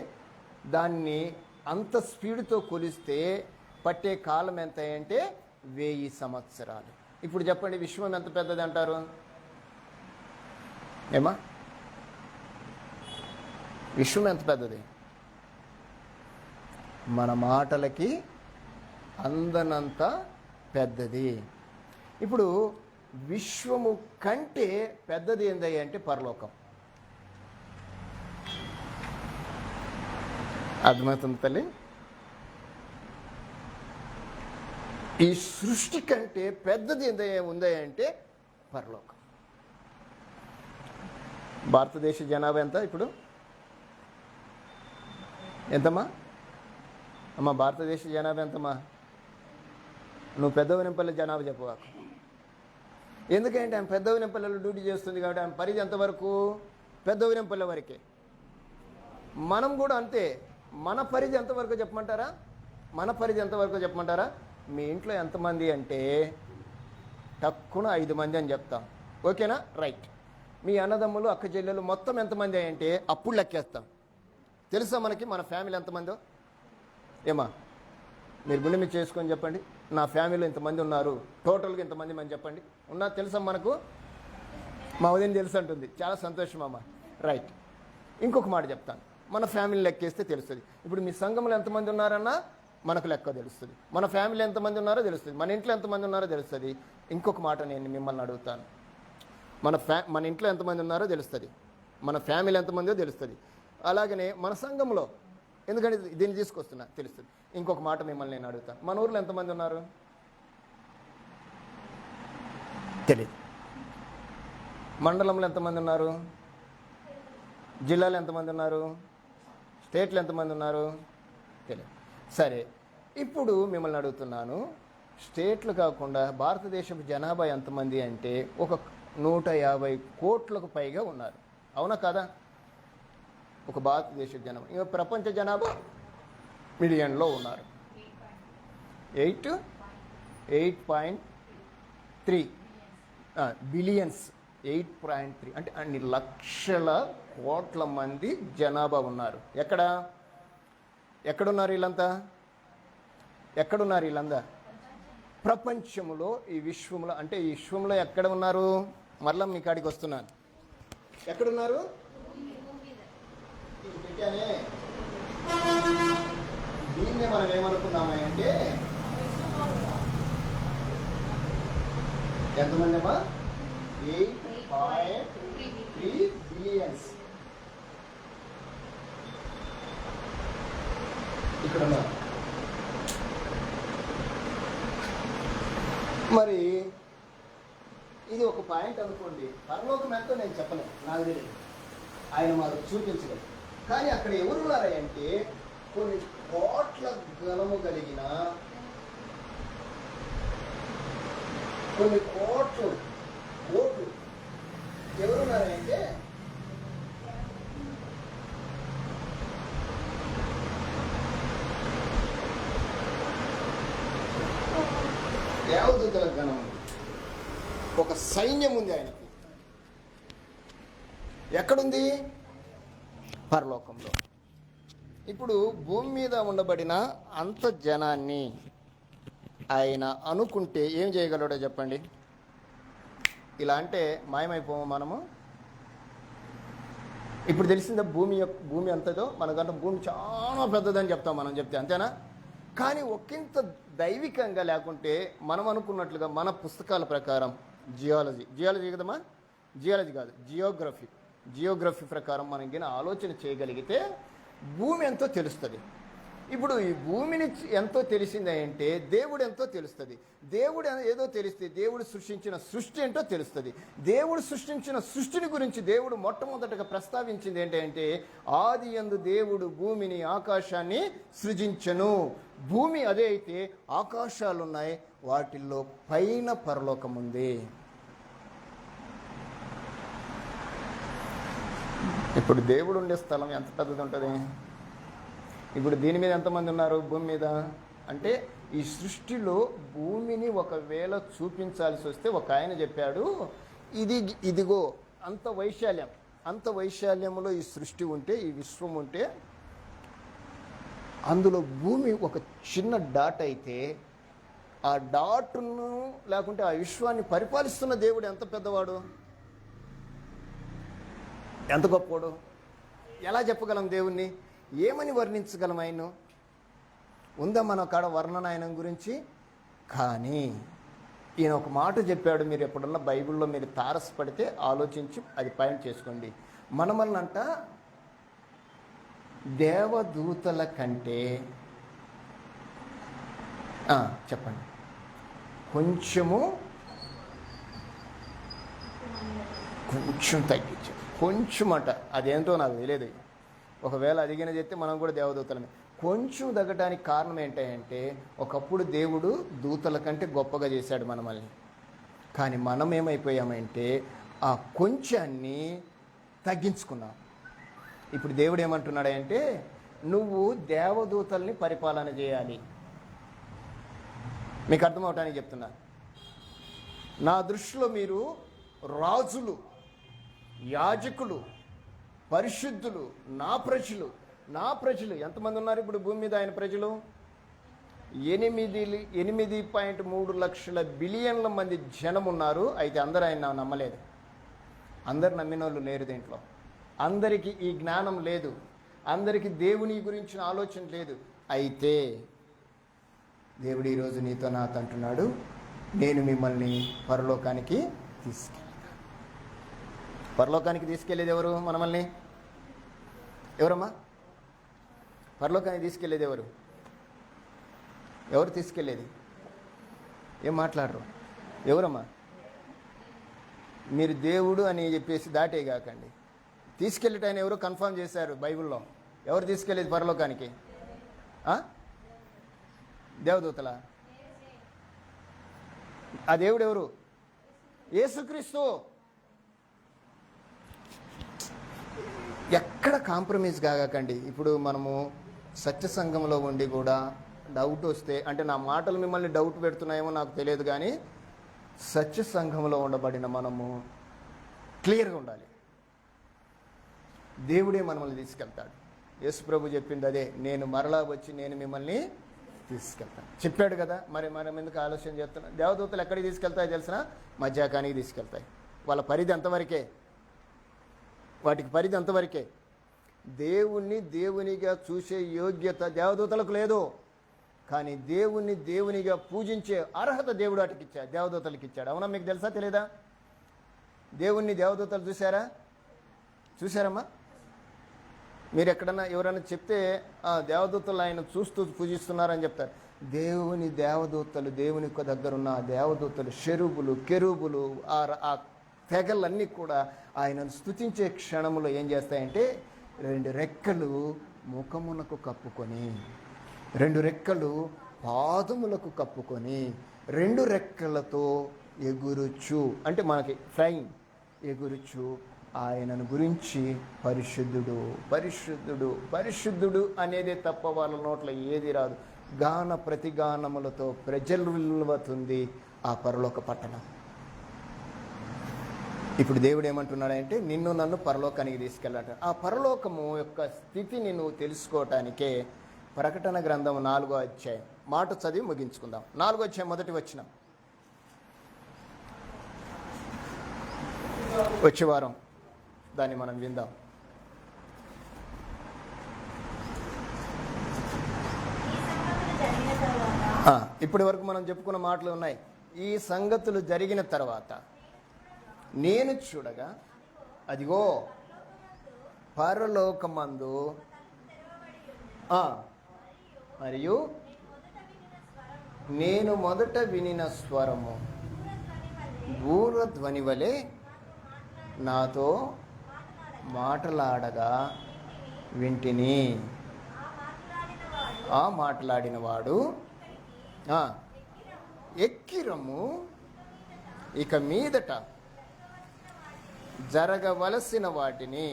దాన్ని అంత స్పీడ్తో కొలిస్తే పట్టే కాలం ఎంత అంటే 1000 సంవత్సరాలు. ఇప్పుడు చెప్పండి, విశ్వం ఎంత పెద్దది అంటారు? ఏమా, విశ్వం ఎంత పెద్దది? మన మాటలకి అందనంత పెద్దది. ఇప్పుడు విశ్వము కంటే పెద్దది ఏందయ్య అంటే పరలోకం. అర్థమవుతుంది తల్లి? ఈ సృష్టి కంటే పెద్దది ఏందయ్య ఉందయ్య అంటే పరలోకం. భారతదేశ జనాభా ఎంత ఇప్పుడు? ఎంతమ్మా అమ్మా? భారతదేశ జనాభా ఎంతమ్మా? నువ్వు పెద్దవనింపల్లి జనాభా చెప్పవాకు. ఎందుకంటే ఆమె పెద్దవనింపల్లిలో డ్యూటీ చేస్తుంది కాబట్టి ఆమె పరిధి ఎంతవరకు? పెద్దవనింపల్లి వరకే. మనం కూడా అంతే. మన పరిధి ఎంతవరకు చెప్పమంటారా? మన పరిధి ఎంతవరకు చెప్పమంటారా? మీ ఇంట్లో ఎంతమంది అంటే తక్కువ 5 మంది అని చెప్తాం. ఓకేనా? రైట్. మీ అన్నదమ్ములు అక్క చెల్లెలు మొత్తం ఎంతమంది అంటే అప్పుడు లెక్కేస్తాం. తెలుసా మనకి మన ఫ్యామిలీ ఎంతమందో? ఏమా మీరు గుండె మీద చేసుకొని చెప్పండి, నా ఫ్యామిలీలో ఇంతమంది ఉన్నారు, టోటల్గా ఇంతమంది మంది చెప్పండి. ఉన్నా తెలుసా మనకు? మా ఉదయం తెలుసు అంటుంది. చాలా సంతోషం అమ్మ. రైట్. ఇంకొక మాట చెప్తాను. మన ఫ్యామిలీ లెక్కేస్తే తెలుస్తుంది. ఇప్పుడు మీ సంఘంలో ఎంతమంది ఉన్నారన్నా మనకు లెక్క తెలుస్తుంది. మన ఫ్యామిలీ ఎంతమంది ఉన్నారో తెలుస్తుంది. మన ఇంట్లో ఎంతమంది ఉన్నారో తెలుస్తుంది. ఇంకొక మాట నేను మిమ్మల్ని అడుగుతాను. మన ఇంట్లో ఎంతమంది ఉన్నారో తెలుస్తుంది, మన ఫ్యామిలీ ఎంతమందో తెలుస్తుంది. అలాగనే మన సంఘంలో, ఎందుకంటే దీన్ని తీసుకొస్తున్నా, తెలుస్తుంది. ఇంకొక మాట మిమ్మల్ని నేను అడుగుతాను. మన ఊర్లో ఎంతమంది ఉన్నారు తెలియదు. మండలంలో ఎంతమంది ఉన్నారు? జిల్లాలో ఎంతమంది ఉన్నారు? స్టేట్లో ఎంతమంది ఉన్నారు? తెలియదు. సరే, ఇప్పుడు మిమ్మల్ని అడుగుతున్నాను, స్టేట్లు కాకుండా భారతదేశపు జనాభా ఎంతమంది అంటే ఒక 150 కోట్లకు పైగా ఉన్నారు. అవునా కాదా? ఒక భారతదేశ జనాభా. ఇంకా ప్రపంచ జనాభా మిలియన్లో ఉన్నారు. 8.3 బిలియన్స్. 8.3 అంటే అన్ని లక్షల కోట్ల మంది జనాభా ఉన్నారు. ఎక్కడున్నారు వీళ్ళంతా? ఎక్కడున్నారు వీళ్ళంతా? ప్రపంచంలో, ఈ విశ్వంలో. అంటే ఈ విశ్వంలో ఎక్కడ ఉన్నారు? మరలా మీ కాడికి వస్తున్నాను. ఎక్కడున్నారు? దీన్నే మనం ఏమనుకున్నామంటే ఎంతమంది అమ్మా? 8.3 బిలియన్స్ ఇక్కడ ఉన్నారు. మరి ఇది ఒక పాయింట్ అనుకోండి. పరలోకం ఎంతో నేను చెప్పలేను, నాకు తెలియదు, ఆయన మాకు చూపించలేదు. కానీ అక్కడ ఎవరున్నారంటే కొన్ని కోట్ల ఘనము కలిగిన, కొన్ని కోట్లు ఎవరున్నారంటే దేవదూతల గణం ఉంది. ఒక సైన్యం ఉంది ఆయనకి. ఎక్కడుంది? పరలోకంలో. ఇప్పుడు భూమి మీద ఉండబడిన అంత జనాన్ని ఆయన అనుకుంటే ఏం చేయగలడో చెప్పండి. ఇలా అంటే మాయమైపోము మనము. ఇప్పుడు తెలిసిందా భూమి ఎంతదో? మనకంటే భూమి చాలా పెద్దదని చెప్తాం మనం చెప్తే, అంతేనా? కానీ ఒకంత దైవికంగా లేకుంటే మనం అనుకున్నట్లుగా మన పుస్తకాల ప్రకారం జియాలజీ కదమ్మా, జియాలజీ కాదు, జియోగ్రఫీ ప్రకారం మనం గిన ఆలోచన చేయగలిగితే భూమి ఎంతో తెలుస్తుంది. ఇప్పుడు ఈ భూమిని ఎంతో తెలిసింది అంటే దేవుడు ఎంతో తెలుస్తుంది. దేవుడు ఏదో తెలిస్తే దేవుడు సృష్టించిన సృష్టి ఏంటో తెలుస్తుంది. దేవుడు సృష్టించిన సృష్టిని గురించి దేవుడు మొట్టమొదటగా ప్రస్తావించింది ఏంటంటే ఆది యందు దేవుడు భూమిని ఆకాశాన్ని సృజించెను. భూమి అదే అయితే ఆకాశాలు ఉన్నాయి, వాటిల్లో పైన పరలోకం ఉంది. ఇప్పుడు దేవుడు ఉండే స్థలం ఎంత పెద్దది ఉంటుంది? ఇప్పుడు దీని మీద ఎంతమంది ఉన్నారు? భూమి మీద. అంటే ఈ సృష్టిలో భూమిని ఒకవేళ చూపించాల్సి వస్తే ఒక ఆయన చెప్పాడు, ఇదిగో అంత వైశాల్యంలో ఈ సృష్టి ఉంటే, ఈ విశ్వం ఉంటే, అందులో భూమి ఒక చిన్న డాట్ అయితే ఆ డాట్ను లేకుంటే ఆ విశ్వాన్ని పరిపాలిస్తున్న దేవుడు ఎంత పెద్దవాడు, ఎంత గొప్పవాడు. ఎలా చెప్పగలం దేవుణ్ణి? ఏమని వర్ణించగలం ఆయన? ఉందా మన కాడ వర్ణన ఆయన గురించి? కానీ ఈయన ఒక మాట చెప్పాడు. మీరు ఎప్పుడన్నా బైబిల్లో మీరు తారసపడితే ఆలోచించి అది పాయింట్ చేసుకోండి. మనమల్నంట దేవదూతల కంటే చెప్పండి కొంచెం తగ్గించాడు. కొంచెం అంట, అదేంటో నాకు తెలియదు. ఒకవేళ అదిగిన చెప్తే మనం కూడా దేవదూతలమే. కొంచెం తగ్గడానికి కారణం ఏంటంటే ఒకప్పుడు దేవుడు దూతల కంటే గొప్పగా చేశాడు మనల్ని. కానీ మనం ఏమైపోయామంటే ఆ కొంచాన్ని తగ్గించుకున్నాం. ఇప్పుడు దేవుడు ఏమంటున్నాడంటే నువ్వు దేవదూతల్ని పరిపాలన చేయాలి. మీకు అర్థమవటానికి చెప్తున్నా. నా దృష్టిలో మీరు రాజులు, యాజకులు, పరిశుద్ధులు, నా ప్రజలు ఎంతమంది ఉన్నారు ఇప్పుడు భూమి మీద? ఆయన ప్రజలు 8.3 లక్షల బిలియన్ల మంది జనం ఉన్నారు. అయితే అందరూ ఆయన నమ్మలేదు. అందరు నమ్మిన వాళ్ళు లేరు దీంట్లో. అందరికీ ఈ జ్ఞానం లేదు. అందరికీ దేవుని గురించిన ఆలోచన లేదు. అయితే దేవుడు ఈరోజు నీతో నాతో అంటున్నాడు, నేను మిమ్మల్ని పరలోకానికి తీసుకెళ్తాను. పరలోకానికి తీసుకెళ్ళేది ఎవరు? మనల్ని ఎవరమ్మా? పరలోకానికి తీసుకెళ్ళేది ఎవరు? ఎవరు తీసుకెళ్ళేది? ఏం మాట్లాడరు? ఎవరమ్మా? మీరు దేవుడు అని చెప్పేసి దాటే కాకండి. తీసుకెళ్ళేట ఆయన ఎవరు కన్ఫర్మ్ చేశారు బైబిల్లో. ఎవరు తీసుకెళ్ళేది పరలోకానికి? దేవదూతల? ఆ దేవుడు ఎవరు? యేసుక్రీస్తు. ఎక్కడ కాంప్రమైజ్ కాకండి. ఇప్పుడు మనము సత్య సంఘంలో ఉండి కూడా డౌట్ వస్తే, అంటే నా మాటలు మిమ్మల్ని డౌట్ పెడుతున్నాయేమో నాకు తెలియదు, కానీ సత్య సంఘంలో ఉండబడిన మనము క్లియర్గా ఉండాలి. దేవుడే మనల్ని తీసుకెళ్తాడు. యేసు ప్రభు చెప్పింది అదే, నేను మరలా వచ్చి నేను మిమ్మల్ని తీసుకెళ్తాను చెప్పాడు కదా. మనం ఎందుకు ఆలోచన చేస్తున్నాం? దేవదూతలు ఎక్కడికి తీసుకెళ్తాయో తెలిసిన? మధ్యాకానికి తీసుకెళ్తాయి. వాళ్ళ పరిధి ఎంతవరకే, వాటికి పరిధి ఎంతవరకే. దేవుణ్ణి దేవునిగా చూసే యోగ్యత దేవదూతలకు లేదు. కానీ దేవుణ్ణి దేవునిగా పూజించే అర్హత దేవుడు వాటికి ఇచ్చాడు, దేవదూతలకు ఇచ్చాడు. అవునా? మీకు తెలుసా తెలీదా? దేవుణ్ణి దేవదూతలు చూశారమ్మా? మీరు ఎక్కడన్నా ఎవరైనా చెప్తే దేవదూతలు ఆయన చూస్తూ పూజిస్తున్నారని చెప్తారు. దేవుని దేవదూతలు, దేవుని దగ్గర ఉన్న దేవదూతలు, షెరూబులు, కెరూబులు, ఆ తెగలన్నీ కూడా ఆయనను స్తుతించే క్షణంలో ఏం చేస్తాయంటే 2 రెక్కలు ముఖమునకు కప్పుకొని, 2 రెక్కలు పాదములకు కప్పుకొని, 2 రెక్కలతో ఎగురుచు, అంటే మనకి ఫ్లయింగ్, ఎగురుచు ఆయనను గురించి పరిశుద్ధుడు పరిశుద్ధుడు పరిశుద్ధుడు అనేదే తప్ప వాళ్ళ నోట్ల ఏది రాదు. గాన ప్రతిగానములతో ప్రజలుతుంది ఆ పరలోక పట్టణం. ఇప్పుడు దేవుడు ఏమంటున్నాడంటే నిన్ను నన్ను పరలోకానికి తీసుకెళ్ళాట. ఆ పరలోకము యొక్క స్థితిని నువ్వు తెలుసుకోవటానికే ప్రకటన గ్రంథం 4వ అధ్యాయం మాట చదివి ముగించుకుందాం. 4వ అధ్యాయం మొదటి వచనం. వచ్చే వారం దాన్ని మనం విందాం. ఇప్పటి వరకు మనం చెప్పుకున్న మాటలు ఉన్నాయి. ఈ సంగతులు జరిగిన తర్వాత నేను చూడగా అదిగో పరలోకమందు మరియు నేను మొదట వినిన స్వరము దూరధ్వని వలె నాతో మాట్లాడగా వింటిని. ఆ మాట్లాడినవాడు ఎక్కిరము, ఇక మీదట జరగవలసిన వాటిని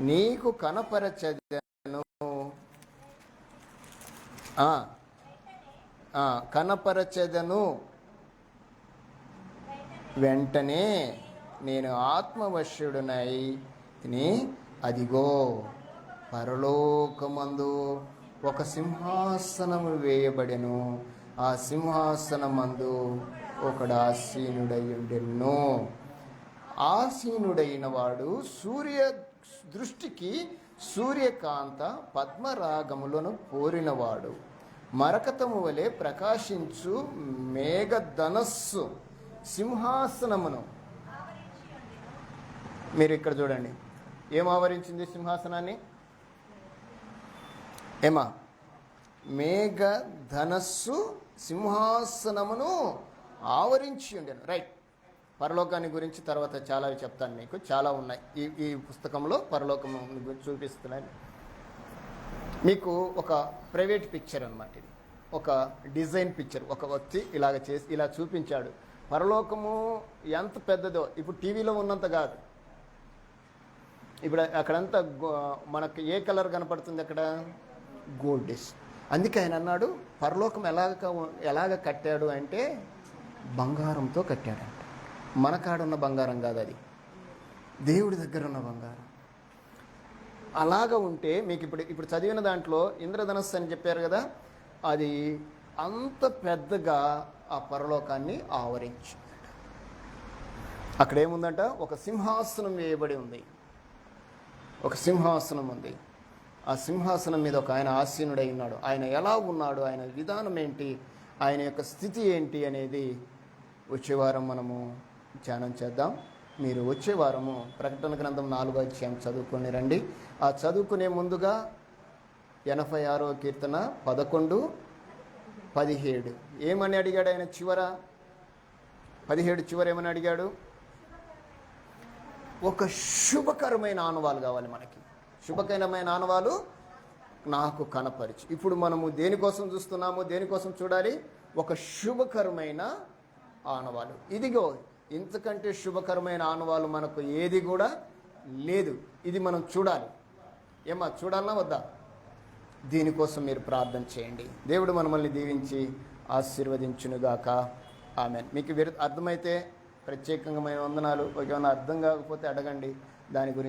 నీకు కనపరచెదను, వెంటనే నేను ఆత్మవశ్యుడునై అదిగో పరలోకమందు ఒక సింహాసనము వేయబడెను, ఆ సింహాసనమందు ఒకడు ఆసీనుడై ఉండెను. ఆసీనుడైన వాడు సూర్య దృష్టికి సూర్యకాంత పద్మరాగములను పోరినవాడు, మరకతము వలె ప్రకాశించు మేఘధనస్సు సింహాసనమును. మీరు ఇక్కడ చూడండి, ఏం ఆవరించింది సింహాసనాన్ని? ఏమా? మేఘధనస్సు సింహాసనమును ఆవరించి ఉండెను. రైట్. పరలోకాన్ని గురించి తర్వాత చాలా చెప్తాను, మీకు చాలా ఉన్నాయి ఈ పుస్తకంలో పరలోకం గురించి చూపిస్తున్నాను. మీకు ఒక ప్రైవేట్ పిక్చర్ అన్నమాట ఇది, ఒక డిజైన్ పిక్చర్. ఒక వ్యక్తి ఇలాగ చేసి ఇలా చూపించాడు. పరలోకము ఎంత పెద్దదో ఇప్పుడు టీవీలో ఉన్నంత కాదు. ఇప్పుడు అక్కడంతా మనకు ఏ కలర్ కనపడుతుంది? అక్కడ గోల్డిష్. అందుకే ఆయన అన్నాడు, పరలోకం ఎలాగ కట్టాడు అంటే బంగారంతో కట్టాడంట. మన కాడున్న బంగారం కాదు, అది దేవుడి దగ్గర ఉన్న బంగారం. అలాగ ఉంటే మీకు ఇప్పుడు చదివిన దాంట్లో ఇంద్రధనస్సు అని చెప్పారు కదా, అది అంత పెద్దగా ఆ పరలోకాన్ని ఆవరించింది. అక్కడ ఏముందంట? ఒక సింహాసనం వేయబడి ఉంది. ఒక సింహాసనం ఉంది. ఆ సింహాసనం మీద ఒక ఆయన ఆసీనుడై ఉన్నాడు. ఆయన ఎలా ఉన్నాడు, ఆయన విధానం ఏంటి, ఆయన యొక్క స్థితి ఏంటి అనేది వచ్చే వారం మనము ధ్యానం చేద్దాం. మీరు వచ్చే వారము ప్రకటన గ్రంథం 4వ అధ్యాయం చదువుకొని రండి. ఆ చదువుకునే ముందుగా 86వ కీర్తన 11, 17 ఏమని అడిగాడు ఆయన? 17 చివర ఏమని అడిగాడు? ఒక శుభకరమైన ఆనవాలు కావాలి మనకి. శుభకరమైన ఆనవాలు నాకు కనపరిచి. ఇప్పుడు మనము దేనికోసం చూస్తున్నాము, దేనికోసం చూడాలి? ఒక శుభకరమైన ఆనవాలు. ఇదిగో ఇంతకంటే శుభకరమైన ఆనవాలు మనకు ఏది కూడా లేదు. ఇది మనం చూడాలి. ఏమా, చూడాలన్నా వద్దా? దీనికోసం మీరు ప్రార్థన చేయండి. దేవుడు మనల్ని దీవించి ఆశీర్వదించునుగాక. ఆమెన్. మీకు అర్థమైతే ప్రత్యేకంగా వందనాలు. ఏమైనా అర్థం కాకపోతే అడగండి. దాని గురించి